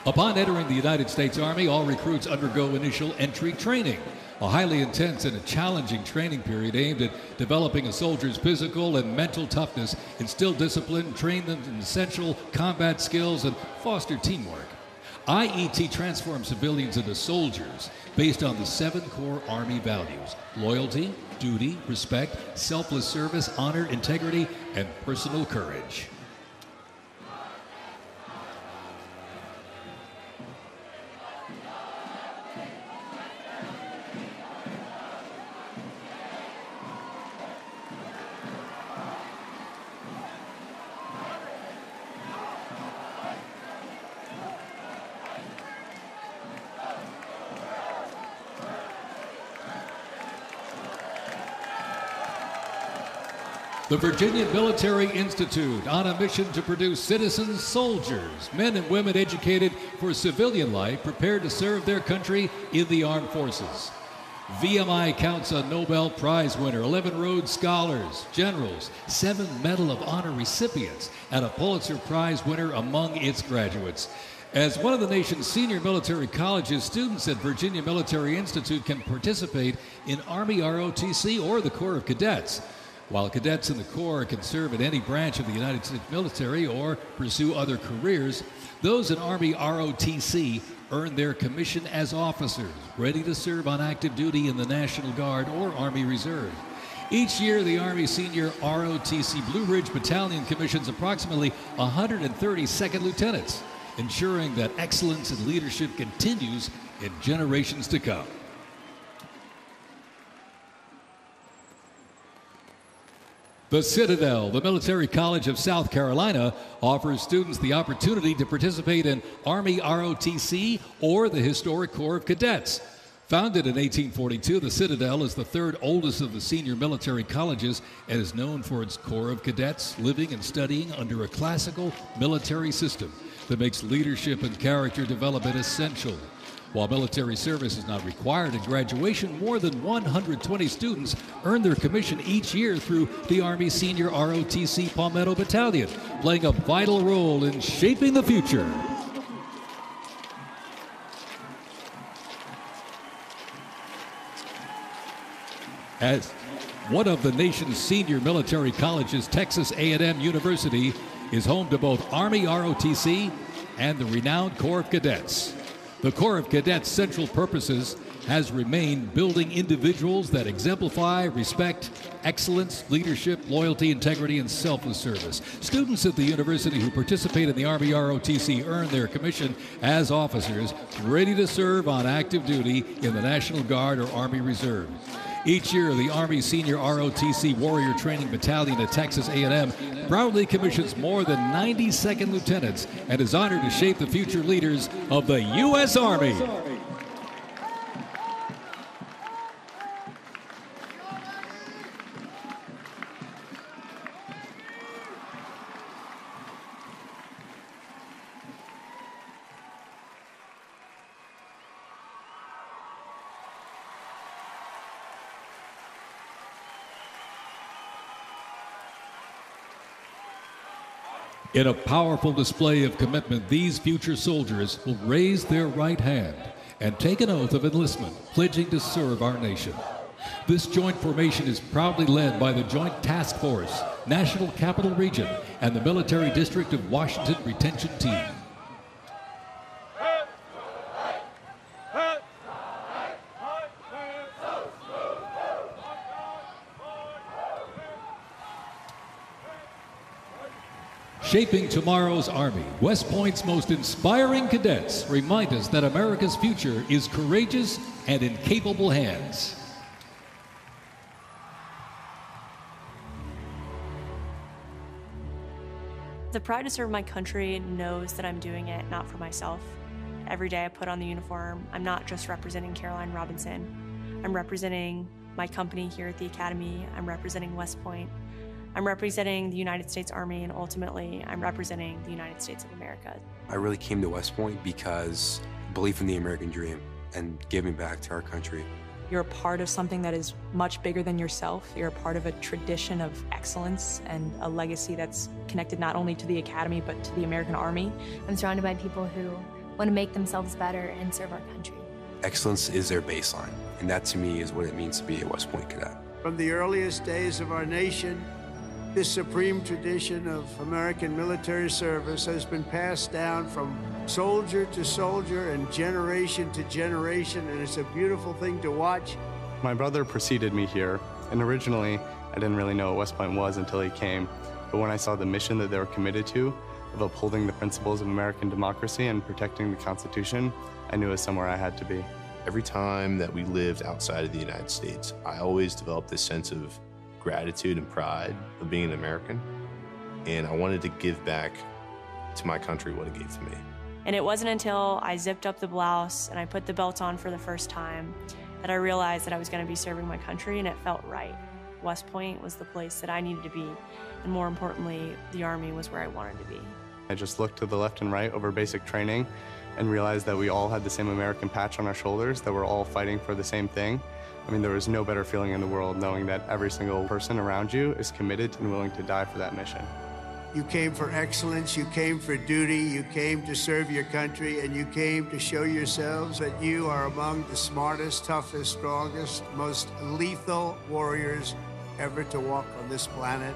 Upon entering the United States Army, all recruits undergo initial entry training, a highly intense and a challenging training period aimed at developing a soldier's physical and mental toughness, instill discipline, train them in essential combat skills, and foster teamwork. IET transforms civilians into soldiers based on the 7 core Army values: loyalty, duty, respect, selfless service, honor, integrity, and personal courage. The Virginia Military Institute, on a mission to produce citizen soldiers, men and women educated for civilian life, prepared to serve their country in the armed forces. VMI counts a Nobel Prize winner, 11 Rhodes Scholars, generals, 7 Medal of Honor recipients, and a Pulitzer Prize winner among its graduates. As one of the nation's senior military colleges, students at Virginia Military Institute can participate in Army ROTC or the Corps of Cadets. While cadets in the Corps can serve in any branch of the United States military or pursue other careers, those in Army ROTC earn their commission as officers, ready to serve on active duty in the National Guard or Army Reserve. Each year, the Army Senior ROTC Blue Ridge Battalion commissions approximately 130 second lieutenants, ensuring that excellence in leadership continues in generations to come. The Citadel, the Military College of South Carolina, offers students the opportunity to participate in Army ROTC or the Historic Corps of Cadets. Founded in 1842, the Citadel is the 3rd oldest of the senior military colleges and is known for its Corps of Cadets living and studying under a classical military system that makes leadership and character development essential. While military service is not required in graduation, more than 120 students earn their commission each year through the Army Senior ROTC Palmetto Battalion, playing a vital role in shaping the future. As one of the nation's senior military colleges, Texas A&M University is home to both Army ROTC and the renowned Corps of Cadets. The Corps of Cadets' central purposes has remained building individuals that exemplify respect, excellence, leadership, loyalty, integrity, and selfless service. Students at the university who participate in the Army ROTC earn their commission as officers, ready to serve on active duty in the National Guard or Army Reserve. Each year, the Army Senior ROTC Warrior Training Battalion at Texas A&M proudly commissions more than 90 second lieutenants and is honored to shape the future leaders of the U.S. Army. In a powerful display of commitment, these future soldiers will raise their right hand and take an oath of enlistment, pledging to serve our nation. This joint formation is proudly led by the Joint Task Force, National Capital Region, and the Military District of Washington Retention Team. Shaping tomorrow's Army, West Point's most inspiring cadets remind us that America's future is courageous and in capable hands.
The pride to serve my country knows that I'm doing it not for myself. Every day I put on the uniform, I'm not just representing Caroline Robinson. I'm representing my company here at the Academy. I'm representing West Point. I'm representing the United States Army, and ultimately, I'm representing the United States of America.
I really came to West Point because belief in the American dream and giving back to our country.
You're a part of something that is much bigger than yourself. You're a part of a tradition of excellence and a legacy that's connected not only to the Academy, but to the American Army.
I'm surrounded by people who want to make themselves better and serve our country.
Excellence is their baseline, and that to me is what it means to be a West Point cadet.
From the earliest days of our nation, this supreme tradition of American military service has been passed down from soldier to soldier and generation to generation, and it's a beautiful thing to watch.
My brother preceded me here, and originally I didn't really know what West Point was until he came. But when I saw the mission that they were committed to, of upholding the principles of American democracy and protecting the Constitution, I knew it was somewhere I had to be.
Every time that we lived outside of the United States, I always developed this sense of gratitude and pride of being an American, and I wanted to give back to my country what it gave to me.
And it wasn't until I zipped up the blouse and I put the belt on for the first time that I realized that I was going to be serving my country, and it felt right. West Point was the place that I needed to be, and more importantly, the Army was where I wanted to be.
I just looked to the left and right over basic training and realized that we all had the same American patch on our shoulders, that we're all fighting for the same thing. I mean, there was no better feeling in the world knowing that every single person around you is committed and willing to die for that mission.
You came for excellence, you came for duty, you came to serve your country, and you came to show yourselves that you are among the smartest, toughest, strongest, most lethal warriors ever to walk on this planet.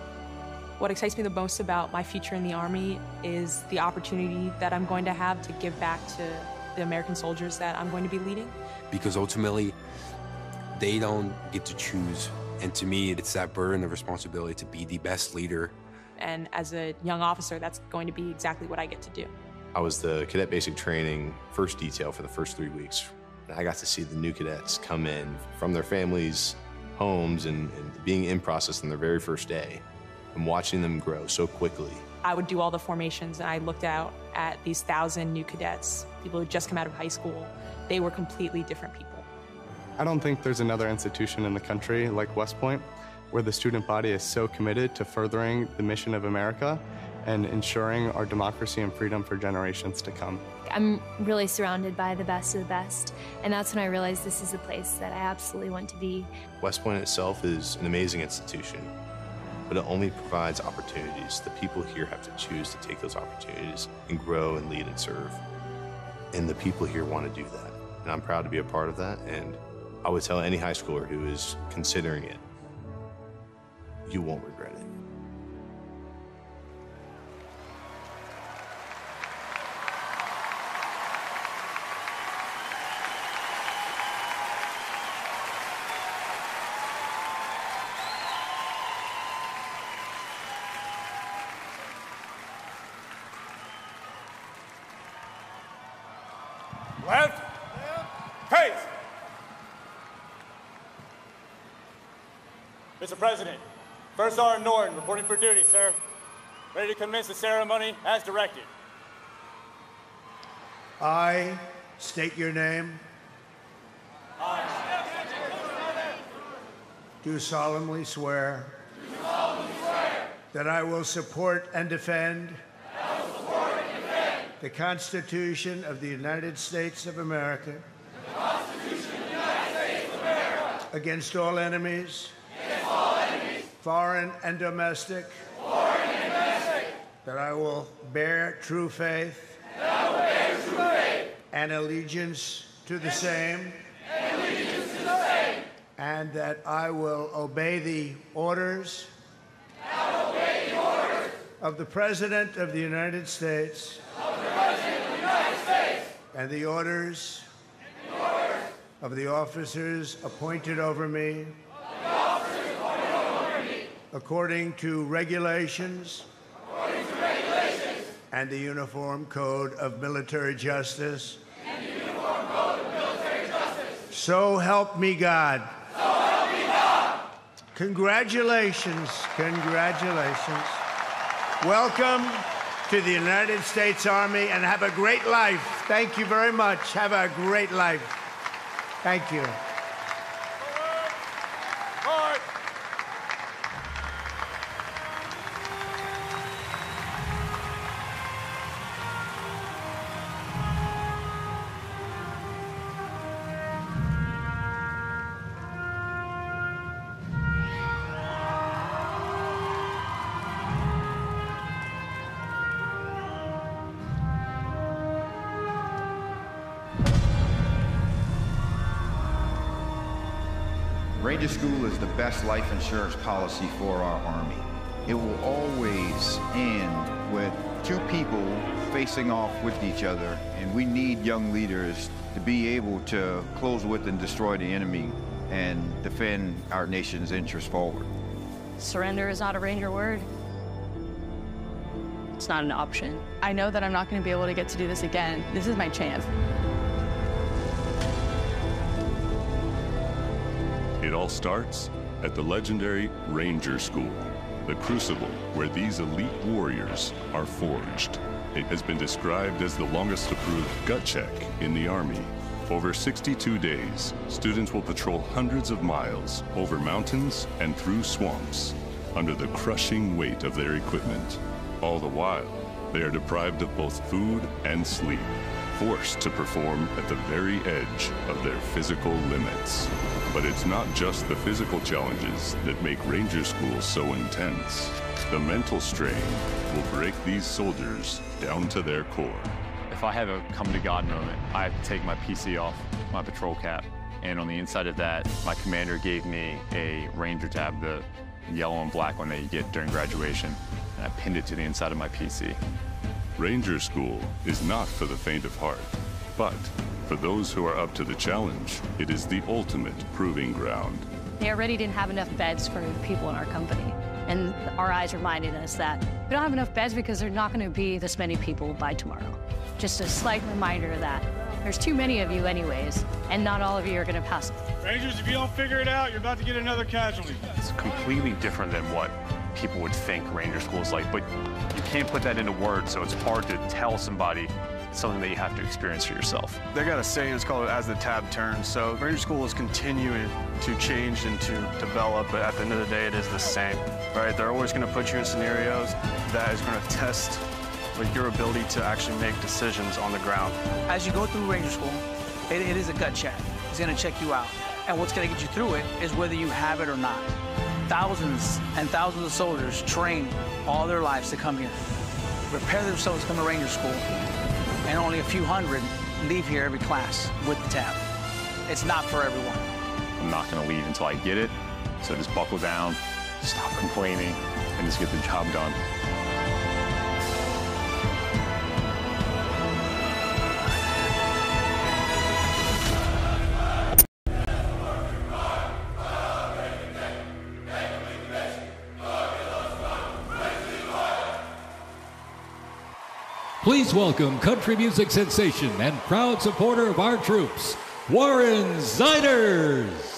What excites me the most about my future in the Army is the opportunity that I'm going to have to give back to the American soldiers that I'm going to be leading.
Because ultimately, they don't get to choose. And to me, it's that burden of responsibility to be the best leader.
And as a young officer, that's going to be exactly what I get to do.
I was the cadet basic training first detail for the first 3 weeks. And I got to see the new cadets come in from their families' homes and being in process on their very first day and watching them grow so quickly.
I would do all the formations, and I looked out at these 1,000 new cadets, people who just come out of high school. They were completely different people.
I don't think there's another institution in the country like West Point where the student body is so committed to furthering the mission of America and ensuring our democracy and freedom for generations to come.
I'm really surrounded by the best of the best, and that's when I realized this is a place that I absolutely want to be.
West Point itself is an amazing institution, but it only provides opportunities. The people here have to choose to take those opportunities and grow and lead and serve. And the people here want to do that. And I'm proud to be a part of that. And I would tell any high schooler who is considering it, you won't regret it.
Left. Pace. Mr. President, First Sergeant Norton reporting for duty, sir. Ready to commence the ceremony as directed.
I state your name. Do solemnly swear that I will support and defend the Constitution of the United States of America against all enemies, foreign and domestic, that I will bear true faith and allegiance to the same, and that I will obey the orders of the President of the United States and the orders of the officers appointed over me according to regulations and the Uniform Code of Military Justice.
And the Uniform Code of Military Justice.
So help me God.
So help me God.
Congratulations. Congratulations. Welcome to the United States Army, and have a great life. Thank you very much. Have a great life. Thank you.
Ranger School is the best life insurance policy for our Army. It will always end with two people facing off with each other, and we need young leaders to be able to close with and destroy the enemy and defend our nation's interests forward.
Surrender is not a Ranger word. It's not an option.
I know that I'm not going to be able to get to do this again. This is my chance.
It all starts at the legendary Ranger School, the crucible where these elite warriors are forged. It has been described as the longest approved gut check in the Army. Over 62 days, students will patrol hundreds of miles over mountains and through swamps under the crushing weight of their equipment. All the while, they are deprived of both food and sleep, forced to perform at the very edge of their physical limits. But it's not just the physical challenges that make Ranger School so intense. The mental strain will break these soldiers down to their core.
If I have a come to God moment, I have to take my PC off my patrol cap. And on the inside of that, my commander gave me a Ranger tab, the yellow and black one that you get during graduation. And I pinned it to the inside of my PC.
Ranger School is not for the faint of heart, but for those who are up to the challenge, it is the ultimate proving ground.
They already didn't have enough beds for the people in our company. And our eyes reminded us that we don't have enough beds because there's not going to be this many people by tomorrow. Just a slight reminder that there's too many of you anyways, and not all of you are going to pass.
Rangers, if you don't figure it out, you're about to get another casualty.
It's completely different than what people would think Ranger School is like, but you can't put that into words, so it's hard to tell somebody something that you have to experience for yourself.
They got a saying, it's called as the tab turns. So Ranger School is continuing to change and to develop, but at the end of the day, it is the same, right? They're always gonna put you in scenarios that is gonna test your ability to actually make decisions on the ground.
As you go through Ranger School, it is a gut check. It's gonna check you out. And what's gonna get you through it is whether you have it or not. Thousands and thousands of soldiers train all their lives to come here, prepare themselves to come to Ranger School, and only a few hundred leave here every class with the tab. It's not for everyone.
I'm not gonna leave until I get it, so just buckle down, stop complaining, and just get the job done.
Please welcome country music sensation and proud supporter of our troops, Warren Ziders.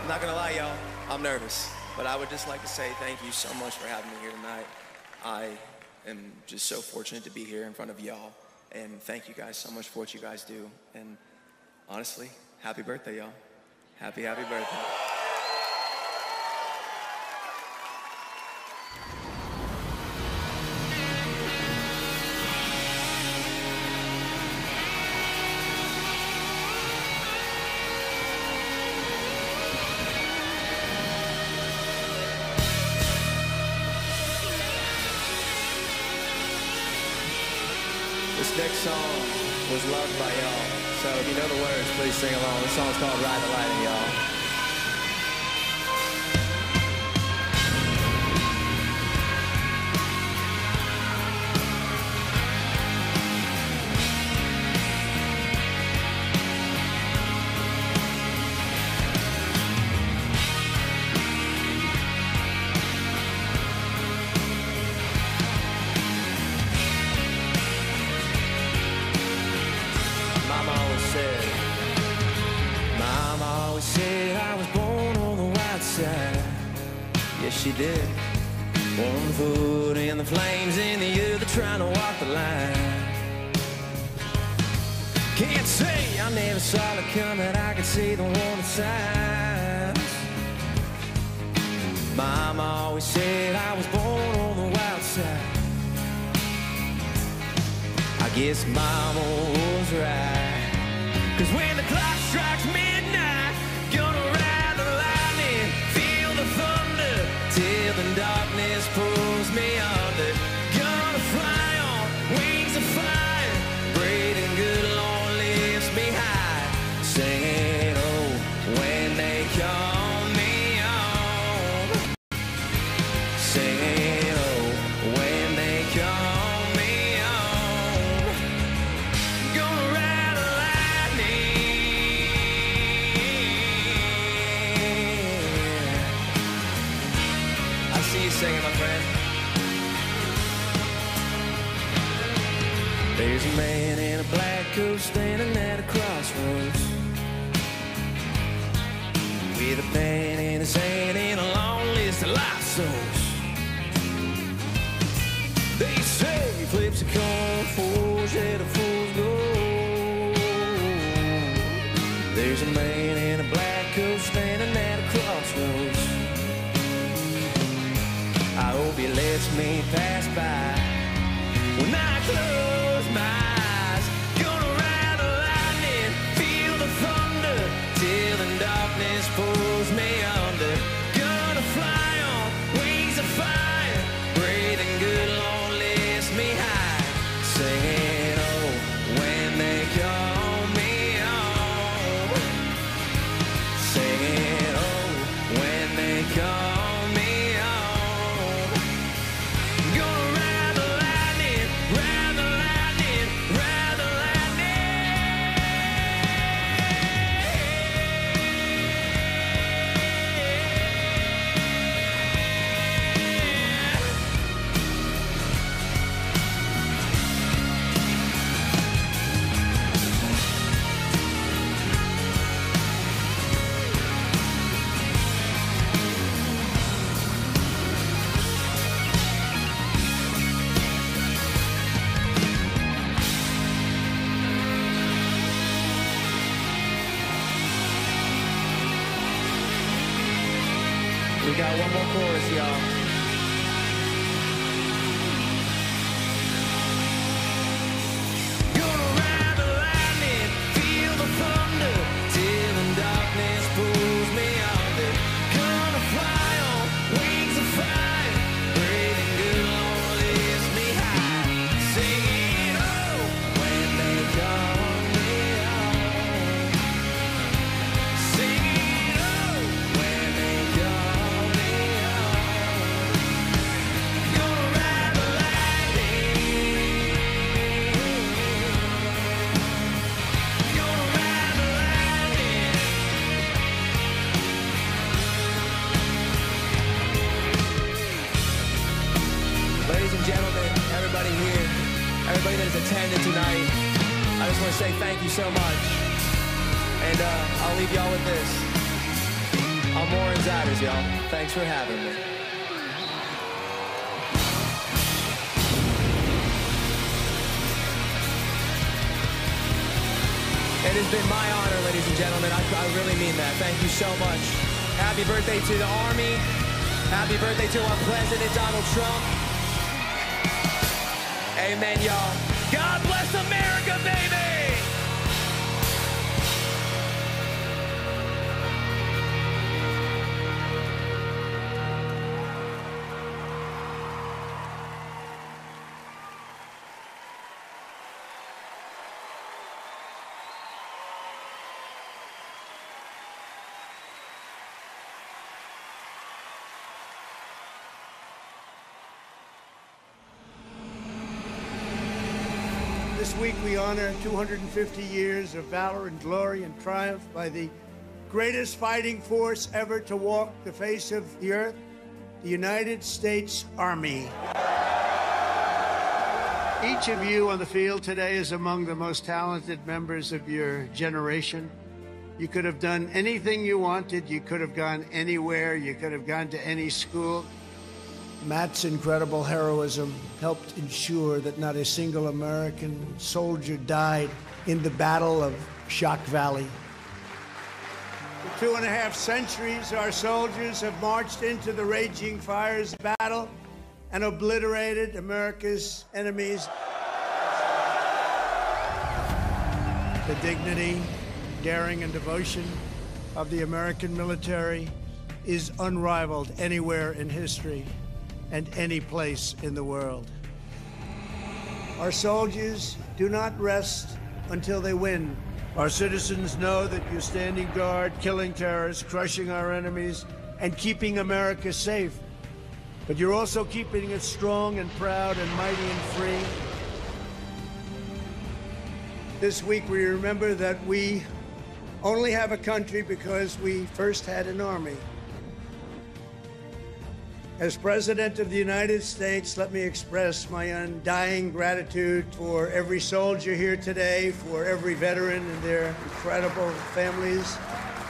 I'm not gonna lie, y'all, I'm nervous. But I would just like to say thank you so much for having me here tonight. I am just so fortunate to be here in front of y'all. And thank you guys so much for what you guys do. And honestly, happy birthday, y'all. Happy birthday. This next song was loved by y'all. So if you know the words, please sing along. This song's called Ride the Lightning, y'all. She did. One foot in the flames and the other trying to walk the line. Can't say I never saw it coming. I could see the warning signs. Mama always said I was born on the wild side. I guess Mama was right. 'Cause when the clock strikes midnight, gonna ride the lightning, feel the thunder till the darkness pulls me under. Gonna fly on wings of fire, breathing good, Lord lifts me high. Singing, oh, when they call me on. Singing, oh, when they call me on. Gonna ride the lightning. I see you singing, my friend. There's a man in a black coat standing at a crossroads, with a pen in his hand and a long list of lost souls. They say he flips a coin, fools at a fool's gold. There's a man in a black coat standing at a crossroads. I hope he lets me pass by when I close my eyes. Gonna ride the lightning, feel the thunder till the darkness pulls me under. Gonna fly on wings of fire, breathing good, Lord lifts me high. Singing, oh, when they call me on. Singing, oh, when they call me on. Gonna ride the lightning, ride the lightning, ride the We got one more chorus, y'all. Gonna ride the lightning, feel the thunder till the darkness pulls me under. Gonna fly on wings of fire, breathing good, Lord lifts me high. Singing, oh, when they call me on. Singing, oh, when they call me on. Gonna ride the lightning. Gonna ride the lightning. Ladies and gentlemen, everybody here, everybody that has attended tonight, I just want to say thank you so much. And I'll leave y'all with this. I'm Warren Zatters, y'all. Thanks for having me. It has been my honor, ladies and gentlemen. I really mean that. Thank you so much. Happy birthday to the Army. Happy birthday to our President, Donald Trump. Amen, y'all. God bless America, baby!
This week we honor 250 years of valor and glory and triumph by the greatest fighting force ever to walk the face of the earth, the United States Army. Each of you on the field today is among the most talented members of your generation. You could have done anything you wanted. You could have gone anywhere. You could have gone to any school. Matt's incredible heroism helped ensure that not a single American soldier died in the Battle of Shock Valley. For 2.5 centuries, our soldiers have marched into the raging fires of battle and obliterated America's enemies. The dignity, daring, and devotion of the American military is unrivaled anywhere in history and any place in the world. Our soldiers do not rest until they win. Our citizens know that you're standing guard, killing terrorists, crushing our enemies, and keeping America safe. But you're also keeping it strong and proud and mighty and free. This week we remember that we only have a country because we first had an army. As President of the United States, let me express my undying gratitude for every soldier here today, for every veteran and their incredible families,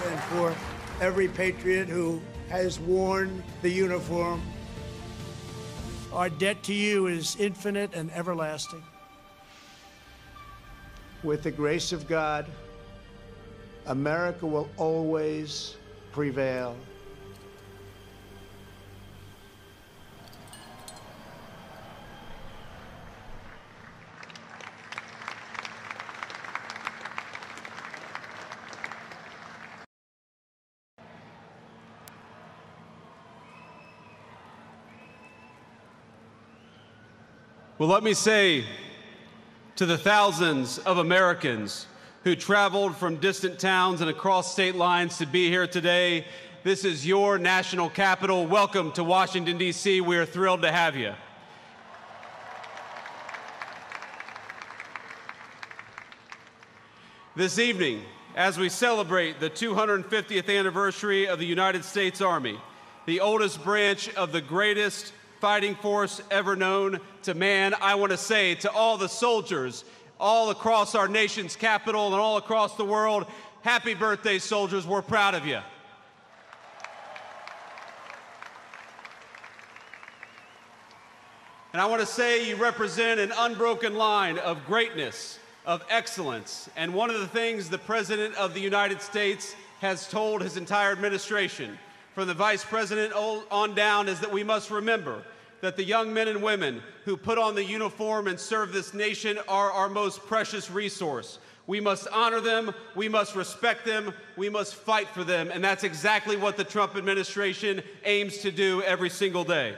and for every patriot who has worn the uniform. Our debt to you is infinite and everlasting. With the grace of God, America will always prevail.
Well, let me say to the thousands of Americans who traveled from distant towns and across state lines to be here today, this is your national capital. Welcome to Washington, D.C. We are thrilled to have you. This evening, as we celebrate the 250th anniversary of the United States Army, the oldest branch of the greatest fighting force ever known to man, I want to say to all the soldiers all across our nation's capital and all across the world, happy birthday, soldiers. We're proud of you. And I want to say you represent an unbroken line of greatness, of excellence. And one of the things the President of the United States has told his entire administration, from the Vice President on down, is that we must remember that the young men and women who put on the uniform and serve this nation are our most precious resource. We must honor them, we must respect them, we must fight for them, and that's exactly what the Trump administration aims to do every single day.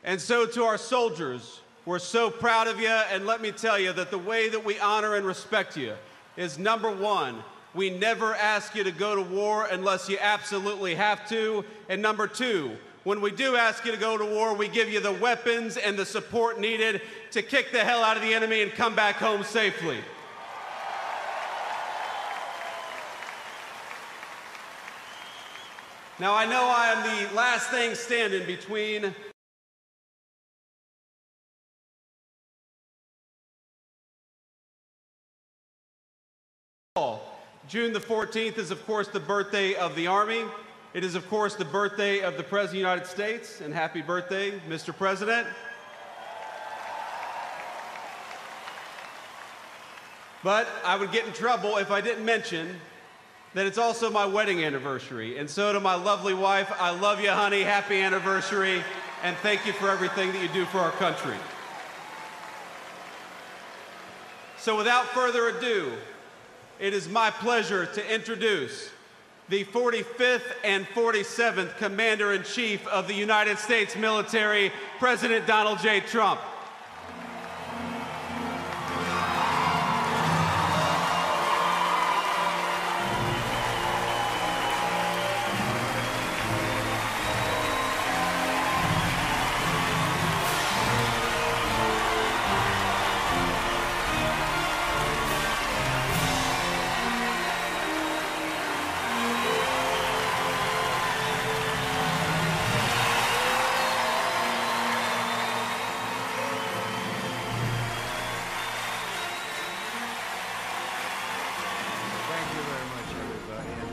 And so to our soldiers, we're so proud of you, and let me tell you that the way that we honor and respect you is, number one, we never ask you to go to war unless you absolutely have to. And number two, when we do ask you to go to war, we give you the weapons and the support needed to kick the hell out of the enemy and come back home safely. Now, I know I am the last thing standing between June the 14th is, of course, the birthday of the Army. It is, of course, the birthday of the President of the United States, and happy birthday, Mr. President. But I would get in trouble if I didn't mention that it's also my wedding anniversary. And so to my lovely wife, I love you, honey, happy anniversary, and thank you for everything that you do for our country. So without further ado, it is my pleasure to introduce the 45th and 47th Commander-in-Chief of the United States military, President Donald J. Trump.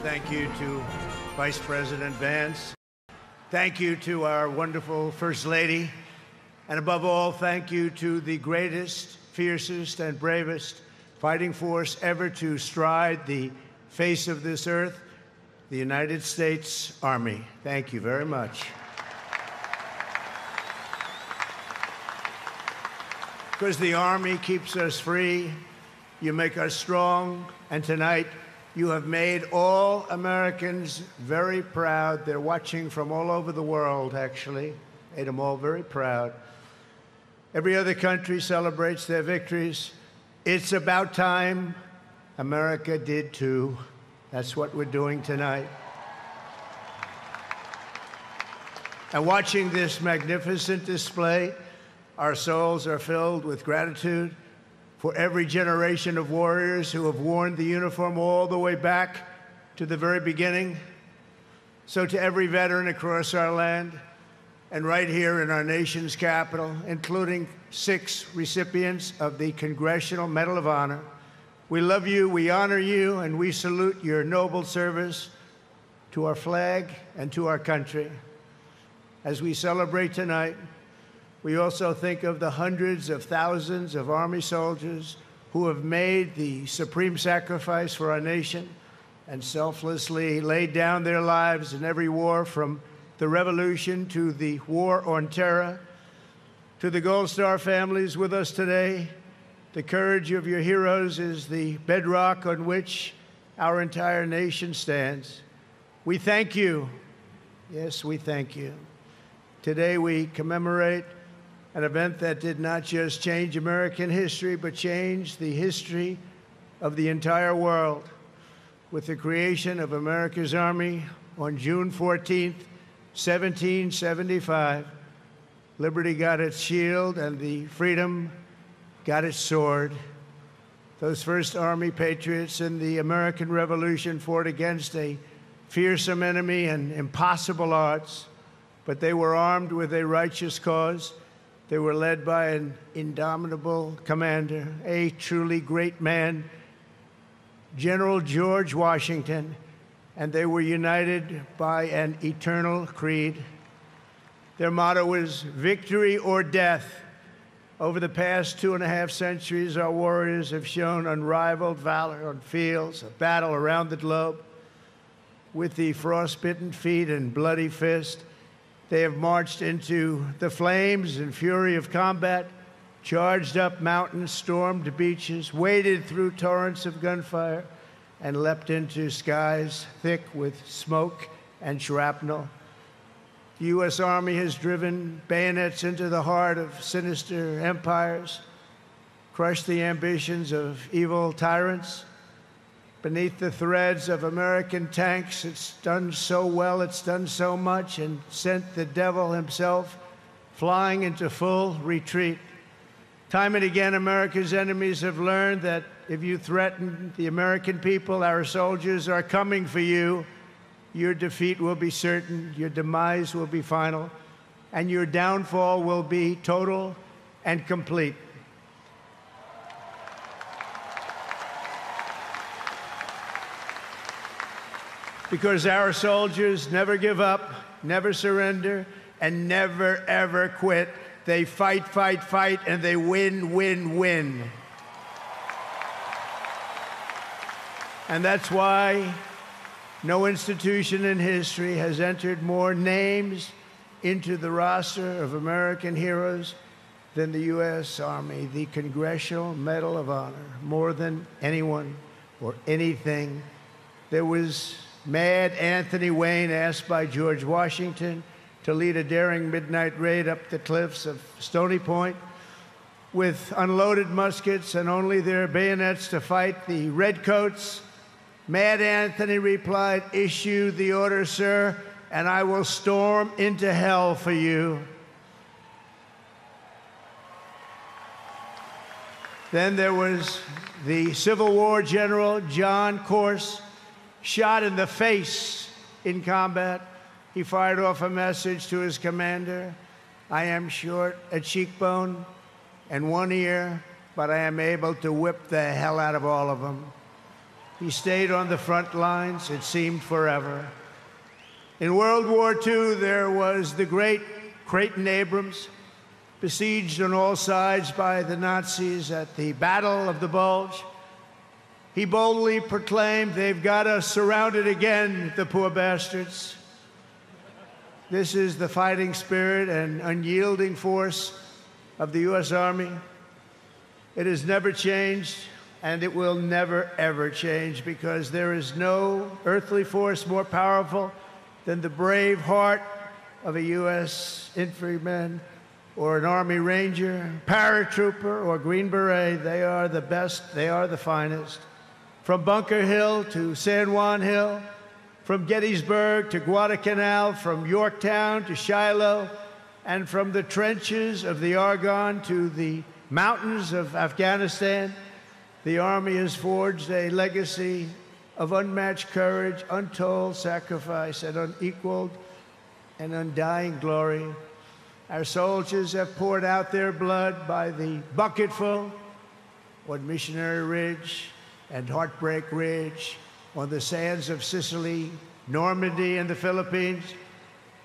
Thank you to Vice President Vance. Thank you to our wonderful First Lady. And above all, thank you to the greatest, fiercest, and bravest fighting force ever to stride the face of this earth, the United States Army. Thank you very much. Because the Army keeps us free, you make us strong, and tonight, you have made all Americans very proud. They're watching from all over the world, actually. Made them all very proud. Every other country celebrates their victories. It's about time America did too. That's what we're doing tonight. And watching this magnificent display, our souls are filled with gratitude for every generation of warriors who have worn the uniform all the way back to the very beginning. So to every veteran across our land, and right here in our nation's capital, including 6 recipients of the Congressional Medal of Honor, we love you, we honor you, and we salute your noble service to our flag and to our country. As we celebrate tonight, we also think of the hundreds of thousands of Army soldiers who have made the supreme sacrifice for our nation and selflessly laid down their lives in every war, from the Revolution to the War on Terror. To the Gold Star families with us today, the courage of your heroes is the bedrock on which our entire nation stands. We thank you. Yes, we thank you. Today we commemorate an event that did not just change American history, but changed the history of the entire world. With the creation of America's Army on June 14th, 1775, liberty got its shield and the freedom got its sword. Those first Army patriots in the American Revolution fought against a fearsome enemy and impossible odds, but they were armed with a righteous cause. They were led by an indomitable commander, a truly great man, General George Washington, and they were united by an eternal creed. Their motto was victory or death. Over the past 2.5 centuries, our warriors have shown unrivaled valor on fields of battle around the globe. With the frostbitten feet and bloody fist, they have marched into the flames and fury of combat, charged up mountains, stormed beaches, waded through torrents of gunfire, and leapt into skies thick with smoke and shrapnel. The U.S. Army has driven bayonets into the heart of sinister empires, crushed the ambitions of evil tyrants. Beneath the threads of American tanks, it's done so well, it's done so much, and sent the devil himself flying into full retreat. Time and again, America's enemies have learned that if you threaten the American people, our soldiers are coming for you. Your defeat will be certain, your demise will be final, and your downfall will be total and complete. because our soldiers never give up, never surrender, and never, ever quit. They fight, fight, fight, and they win, win, win. And that's why no institution in history has entered more names into the roster of American heroes than the U.S. Army, the Congressional Medal of Honor, more than anyone or anything. There was Mad Anthony Wayne asked by George Washington to lead a daring midnight raid up the cliffs of Stony Point with unloaded muskets and only their bayonets to fight the redcoats. Mad Anthony replied, "Issue the order, sir, and I will storm into hell for you." Then there was the Civil War general, John Corse, shot in the face in combat. He fired off a message to his commander: "I am short a cheekbone and one ear, but I am able to whip the hell out of all of them." He stayed on the front lines, it seemed forever. In World War II, there was the great Creighton Abrams, besieged on all sides by the Nazis at the Battle of the Bulge. He boldly proclaimed, "They've got us surrounded again, the poor bastards." This is the fighting spirit and unyielding force of the U.S. Army. It has never changed, and it will never, ever change, because there is no earthly force more powerful than the brave heart of a U.S. infantryman or an Army Ranger, paratrooper, or Green Beret. They are the best, they are the finest. From Bunker Hill to San Juan Hill, from Gettysburg to Guadalcanal, from Yorktown to Shiloh, and from the trenches of the Argonne to the mountains of Afghanistan, the Army has forged a legacy of unmatched courage, untold sacrifice, and unequaled and undying glory. Our soldiers have poured out their blood by the bucketful on Missionary Ridge and Heartbreak Ridge, on the sands of Sicily, Normandy, and the Philippines,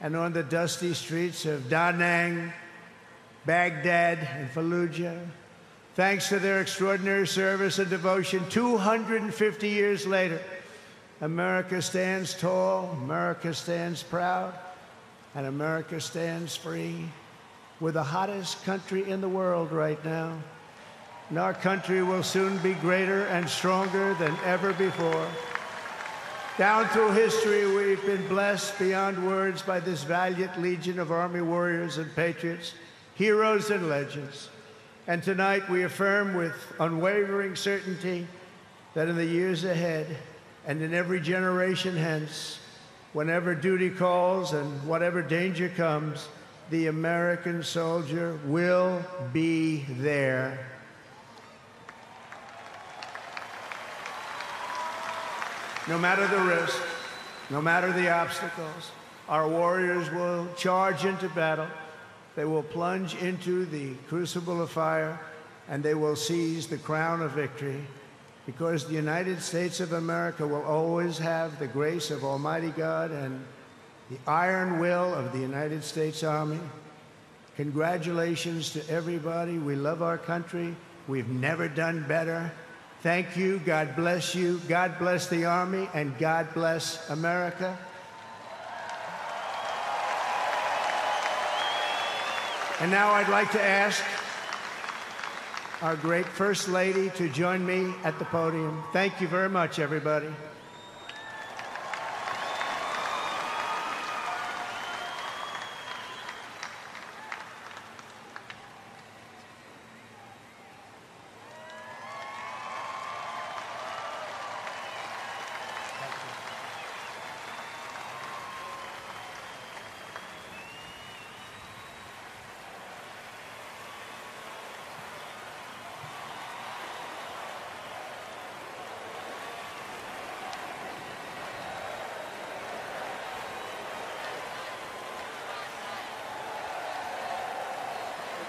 and on the dusty streets of Da Nang, Baghdad, and Fallujah. Thanks to their extraordinary service and devotion, 250 years later, America stands tall, America stands proud, and America stands free. We're the hottest country in the world right now, and our country will soon be greater and stronger than ever before. Down through history, we've been blessed beyond words by this valiant legion of Army warriors and patriots, heroes and legends. And tonight we affirm with unwavering certainty that in the years ahead and in every generation hence, whenever duty calls and whatever danger comes, the American soldier will be there. No matter the risk, no matter the obstacles, our warriors will charge into battle. They will plunge into the crucible of fire, and they will seize the crown of victory, because the United States of America will always have the grace of Almighty God and the iron will of the United States Army. Congratulations to everybody. We love our country. We've never done better. Thank you. God bless you. God bless the Army, and God bless America. And now I'd like to ask our great First Lady to join me at the podium. Thank you very much, everybody.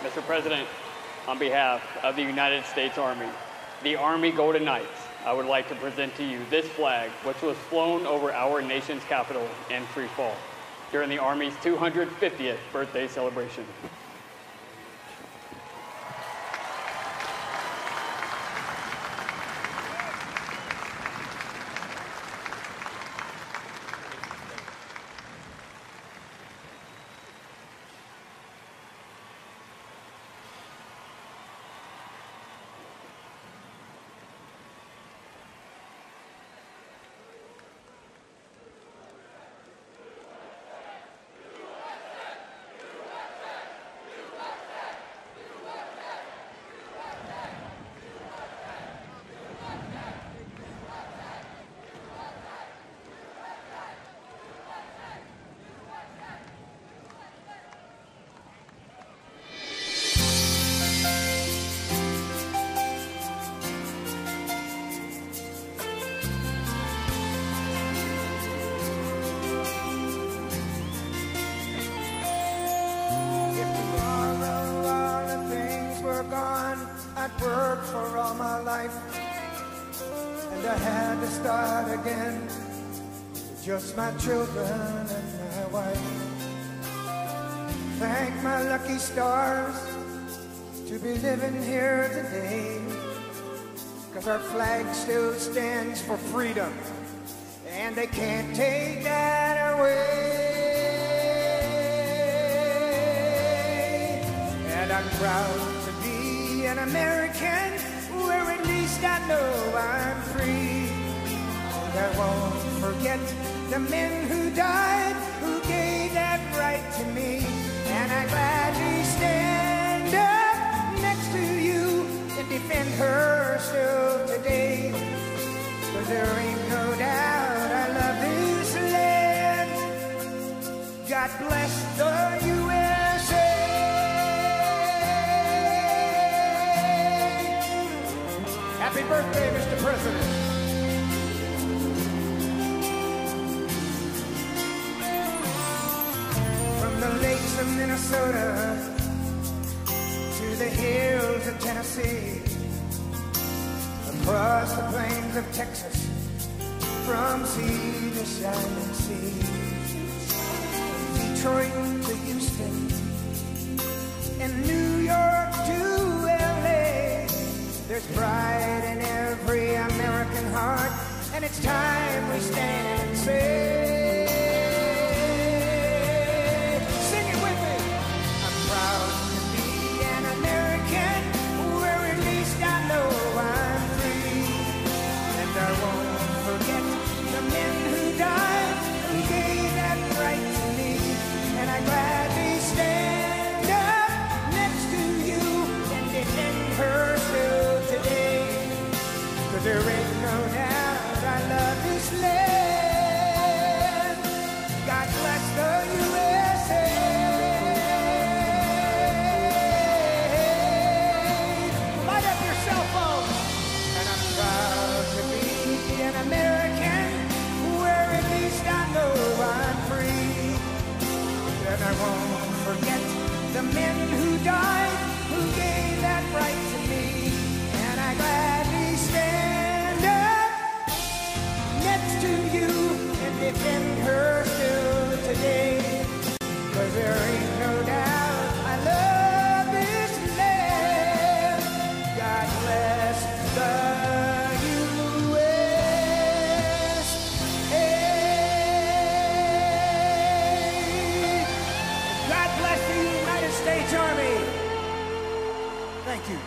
Mr. President, on behalf of the United States Army, the Army Golden Knights, I would like to present to you this flag, which was flown over our nation's capital in free fall during the Army's 250th birthday celebration.
Worked for all my life, and I had to start again with just my children and my wife. Thank my lucky stars to be living here today, 'cause our flag still stands for freedom, and they can't take that away. And I'm proud to be an American, where at least I know I'm free. And I won't forget the men who died, who gave that right to me. And I gladly stand up next to you and defend her still today. 'Cause there ain't no doubt I love this land. God bless the USA. Happy birthday, Mr. President. From the lakes of Minnesota to the hills of Tennessee, across the plains of Texas, from sea to shining sea, Detroit to Houston, and New York to LA. There's pride in every American heart, and it's time we stand and say, sing it with me. I'm proud to be an American, where at least I know I'm free. And I won't forget the men who died, who gave that right to me. And I gladly stand up next to you and defend her still today. 'Cause there ain't no doubt I love this land. God bless the USA. Light up your cell phone. And I'm proud to be an American, where at least I know I'm free. And I won't forget the men who died, who gave that right to me. And I gladly stand up next to you and defend her still today. 'Cause there ain't no doubt I love this land. God bless the USA. God bless the United States Army. Thank you.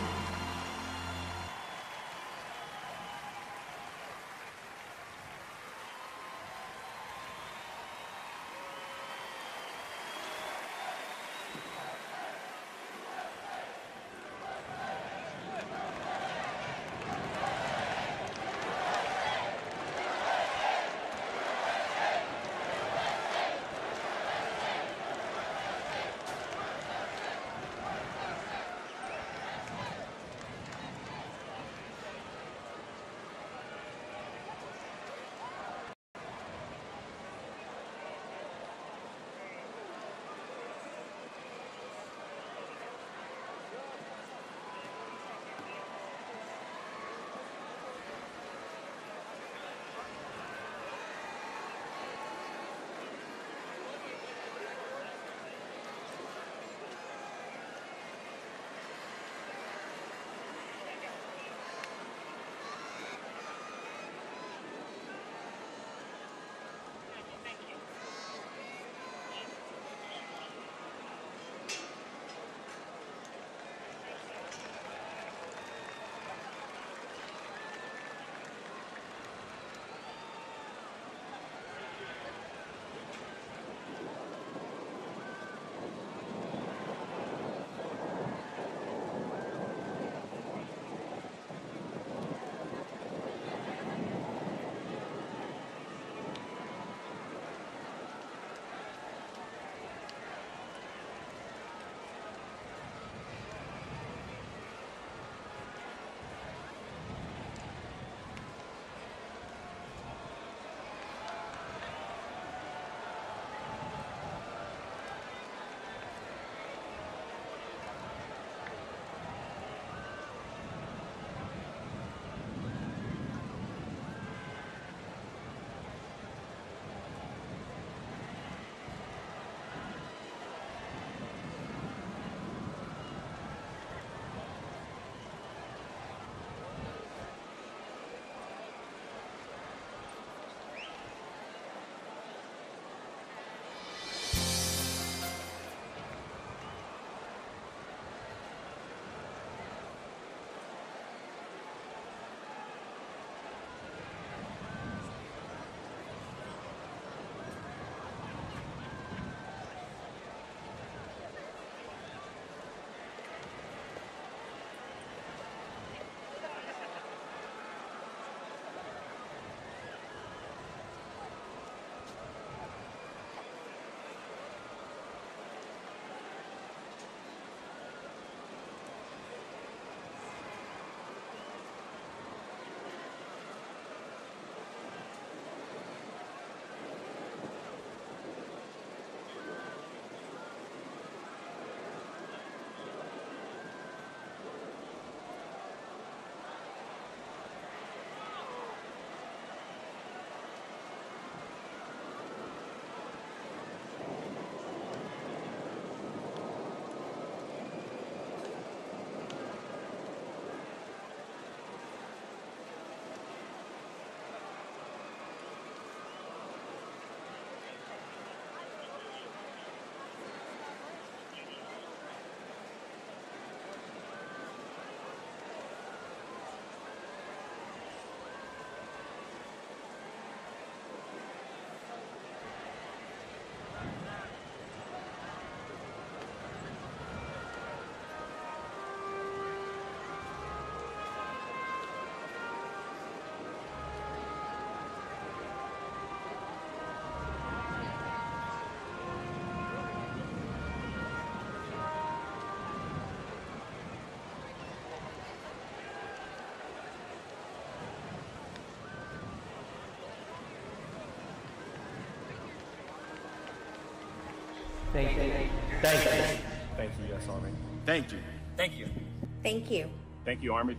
Thank you.
Thank you.
Thank you, U.S. Army.
Thank you.
Thank you.
Thank you.
Thank you, Army.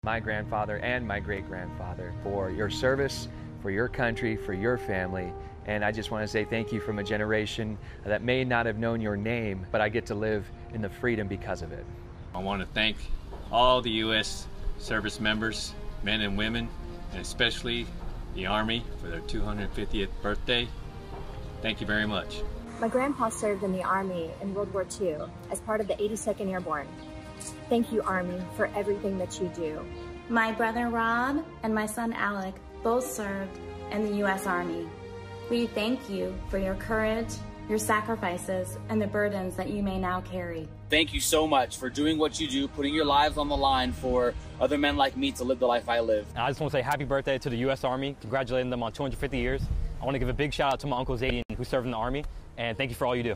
My grandfather and my great-grandfather for your service, for your country, for your family. And I just want to say thank you from a generation that may not have known your name, but I get to live in the freedom because of it.
I want to thank all the U.S. service members, men and women, and especially the Army for their 250th birthday. Thank you very much.
My grandpa served in the Army in World War II as part of the 82nd Airborne. Thank you, Army, for everything that you do.
My brother Rob and my son Alec both served in the U.S. Army. We thank you for your courage, your sacrifices, and the burdens that you may now carry.
Thank you so much for doing what you do, putting your lives on the line for other men like me to live the life I live.
I just want to say happy birthday to the U.S. Army, congratulating them on 250 years. I want to give a big shout out to my Uncle Zayden, who served in the Army, and thank you for all you do.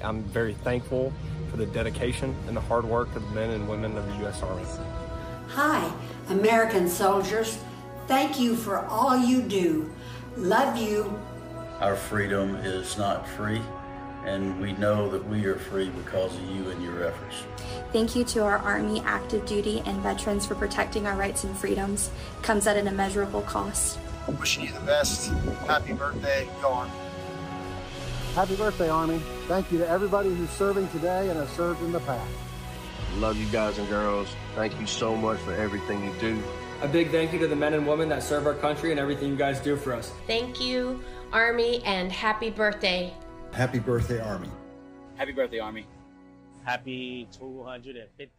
I'm very thankful for the dedication and the hard work of the men and women of the U.S. Army.
Hi, American soldiers. Thank you for all you do. Love you.
Our freedom is not free, and we know that we are free because of you and your efforts.
Thank you to our Army active duty and veterans for protecting our rights and freedoms. Comes at an immeasurable cost.
I'm wishing you the best. Happy birthday. Go on.
Happy birthday, Army. Thank you to everybody who's serving today and has served in the past.
Love you guys and girls. Thank you so much for everything you do.
A big thank you to the men and women that serve our country and everything you guys do for us.
Thank you, Army, and happy birthday.
Happy birthday, Army.
Happy birthday, Army.
Happy 250th.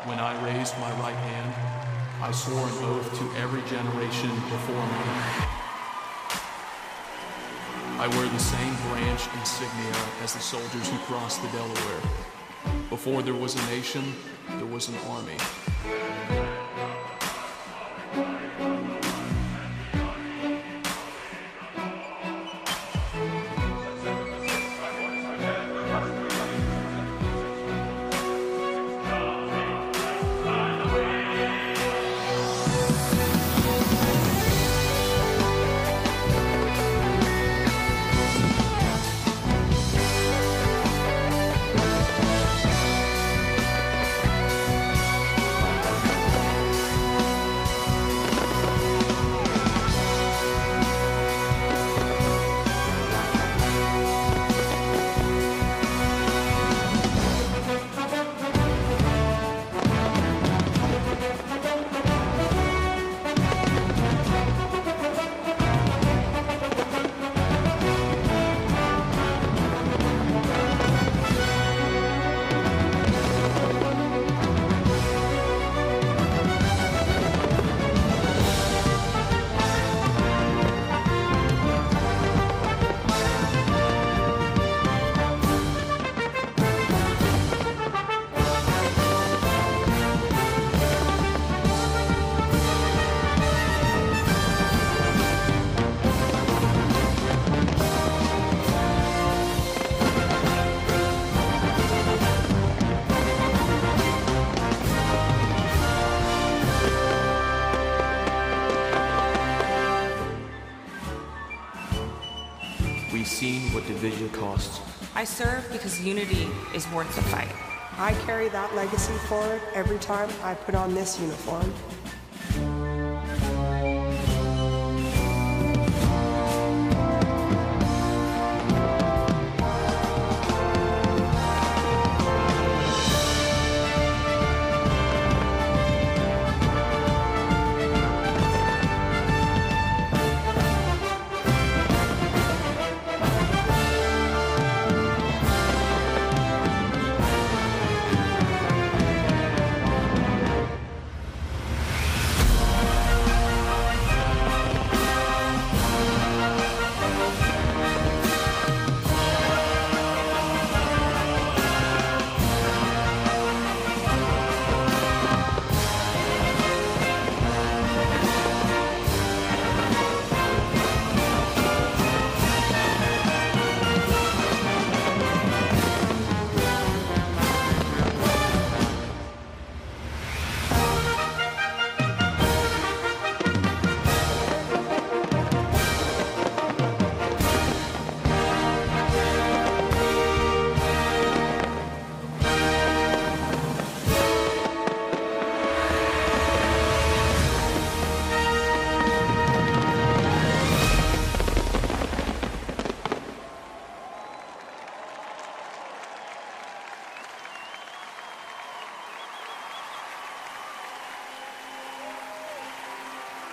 When I raised my right hand, I swore an oath to every generation before me. I wear the same branch insignia as the soldiers who crossed the Delaware. Before there was a nation, there was an army. seen what division costs.
I serve because unity is worth the fight.
I carry that legacy forward every time I put on this uniform.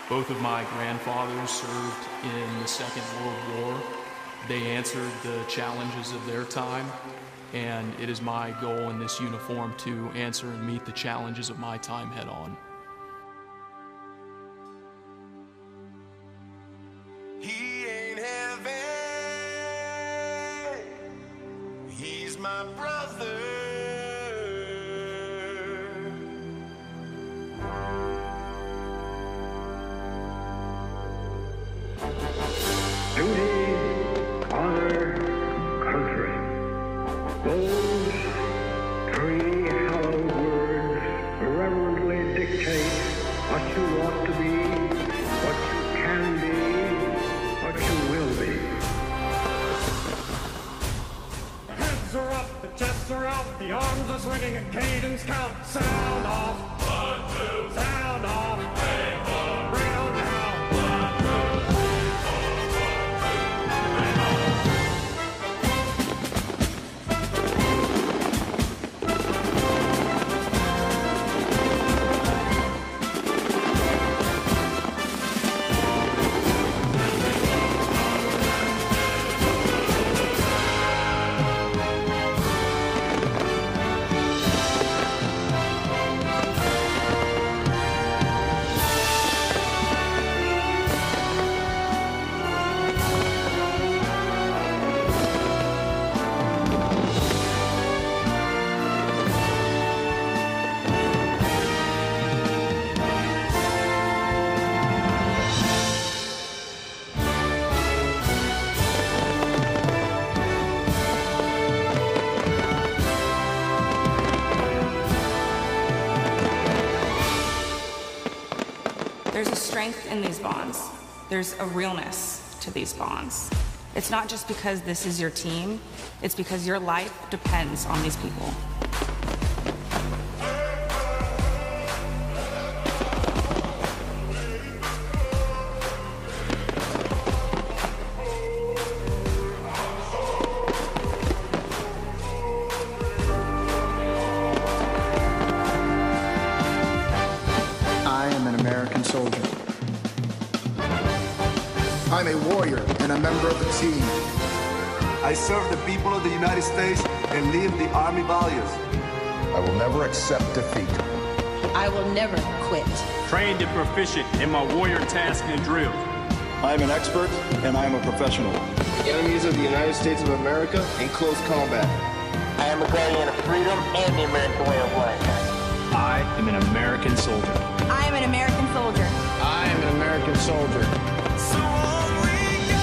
Both of my grandfathers served in the Second World War. They answered the challenges of their time, and it is my goal in this uniform to answer and meet the challenges of my time head on.
He ain't heaven, he's my brother.
Duty, honor, country. Those three hallowed words irreverently dictate what you ought to be, what you can be, what you will be.
The heads are up, the chests are out, the arms are swinging, a cadence count. Sound off. 1, 2. Sound off. 3, 4. Bring it on now.
There's a strength in these bonds. There's a realness to these bonds. It's not just because this is your team, it's because your life depends on these people.
I'm a warrior and a member of the team.
I serve the people of the United States and live the Army values.
I will never accept defeat.
I will never quit.
Trained and proficient in my warrior task and drill.
I am an expert and I am a professional.
The enemies of the United States of America in close combat.
I am a guardian of freedom and the American way of life.
I am an American soldier.
I am an American soldier.
I am an American soldier.
So on we go.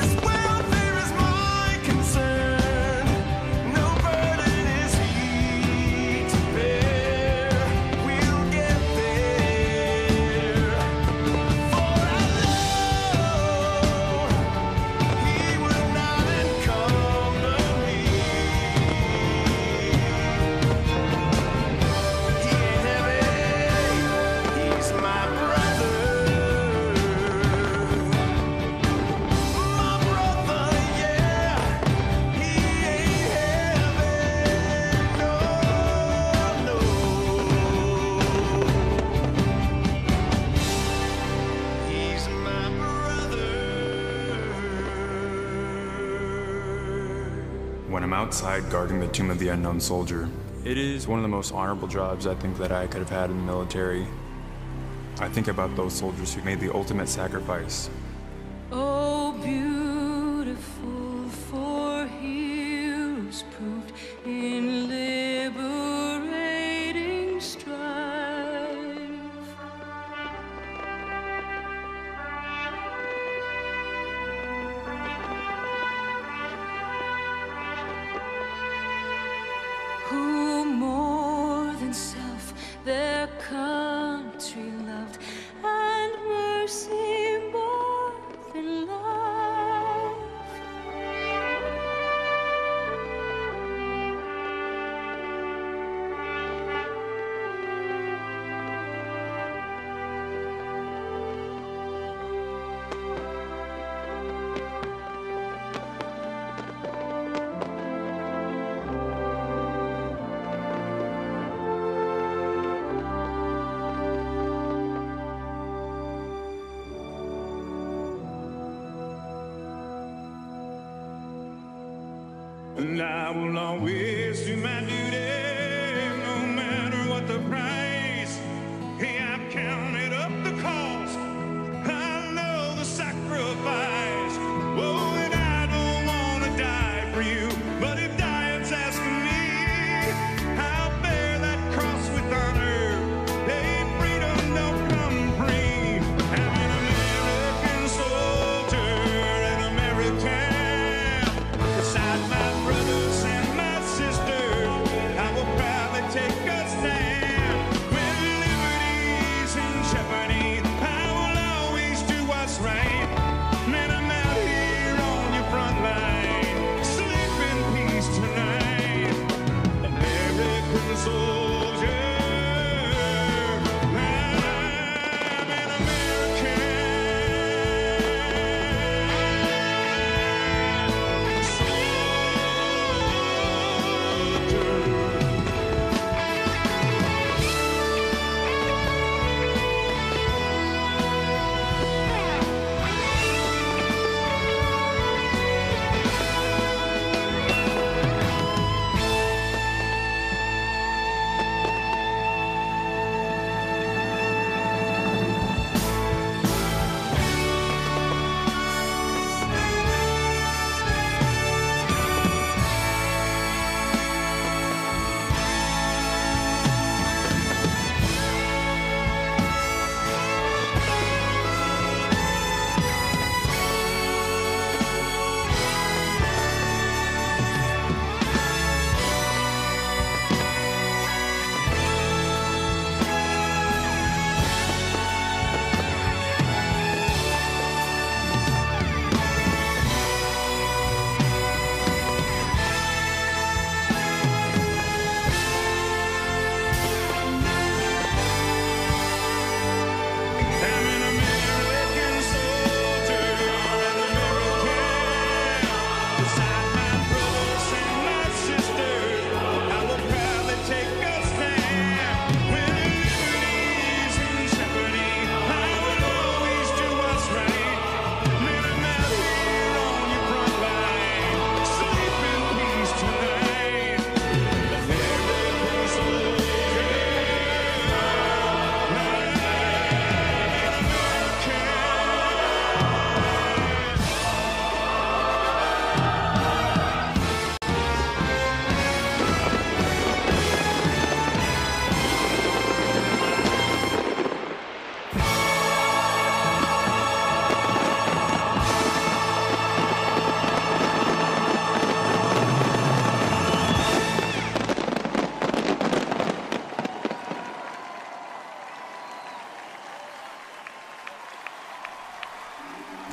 His welfare is my concern. No burden is he to bear. We'll get there. For I know
I'm outside guarding the tomb of the unknown soldier. It is one of the most honorable jobs I think that I could have had in the military. I think about those soldiers who made the ultimate sacrifice.
Oh, beautiful for heroes proved in liberating strife. Who more than self their country loved, and mercy more than life.
And I will always do my duty, no matter what the price. Hey, I've counted up the cost, I know the sacrifice. Whoa, and I don't want to die for you, but if dying's asking me, I'll bear that cross with honor. Hey, freedom don't come free. I'm an American soldier, an American. Beside my brothers and my sisters, I will proudly take a stand. When liberty's in jeopardy, I will always do what's right. Man, I'm out here on your front line. Sleep in peace tonight. American soldier, I'm an American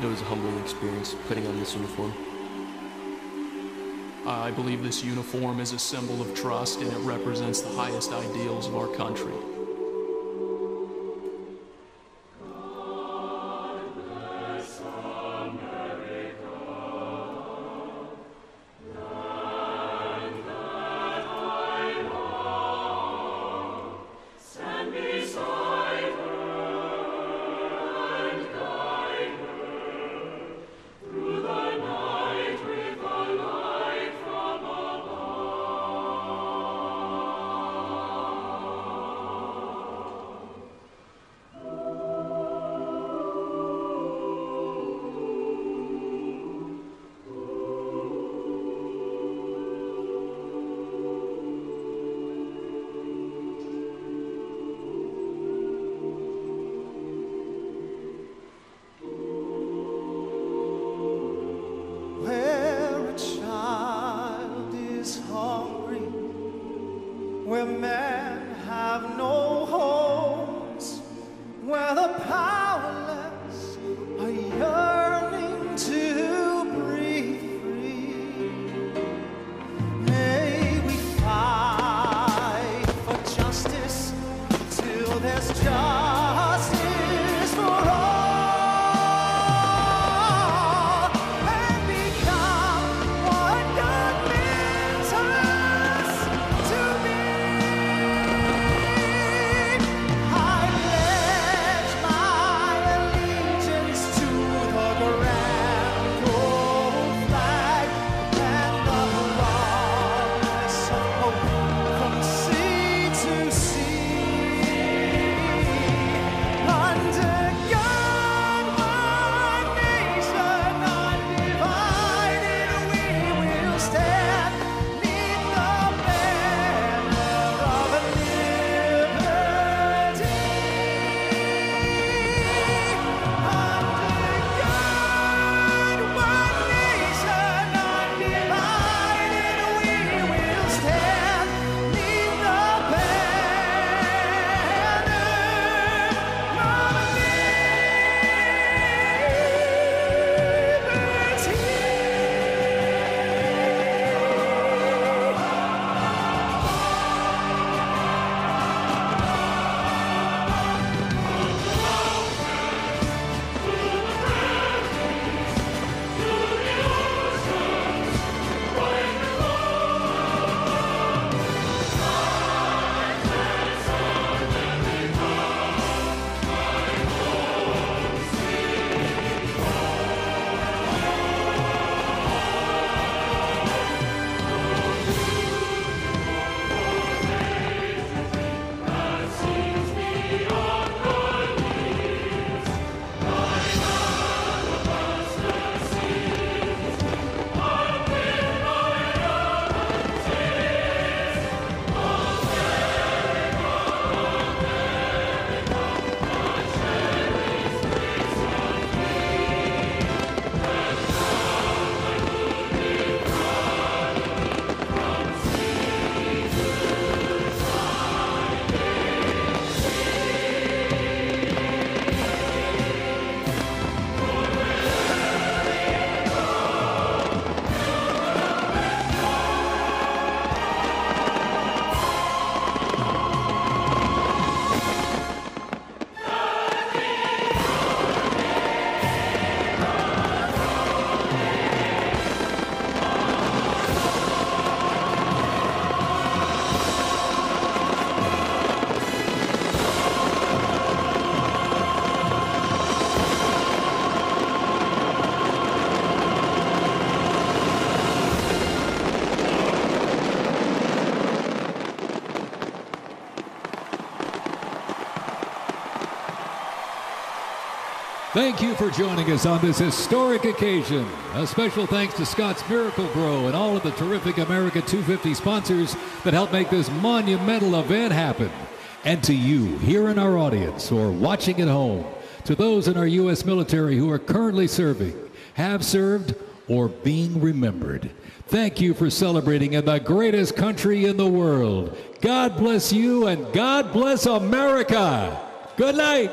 It was a humbling experience putting on this uniform. I believe this uniform is a symbol of trust, and it represents the highest ideals of our country.
Through the night with a light from
justice for all, and become what God meant us to be. I pledge my allegiance to the grand old flag and the promise of hope from sea to sea. Under God, one nation undivided, we will stand 'neath the banner of liberty. Under God, one nation undivided, we will stand 'neath the
Thank you for joining us on this historic occasion. A special thanks to Scott's Miracle Grow and all of the terrific America 250 sponsors that helped make this monumental event happen. And to you here in our audience or watching at home, to those in our U.S. military who are currently serving, have served, or being remembered, thank you for celebrating in the greatest country in the world. God bless you and God bless America. Good night.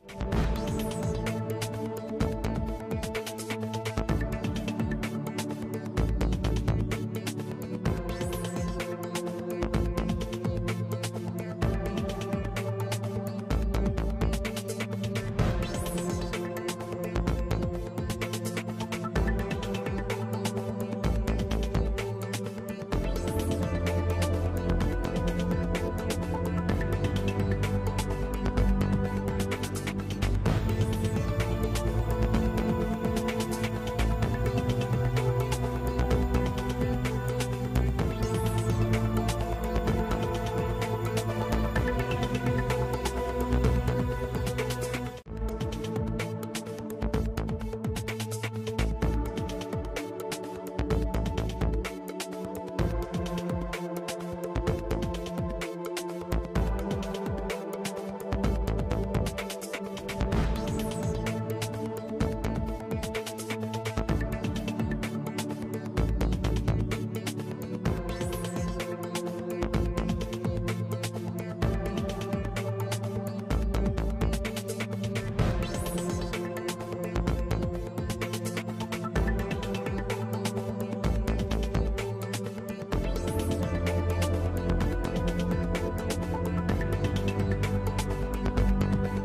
you.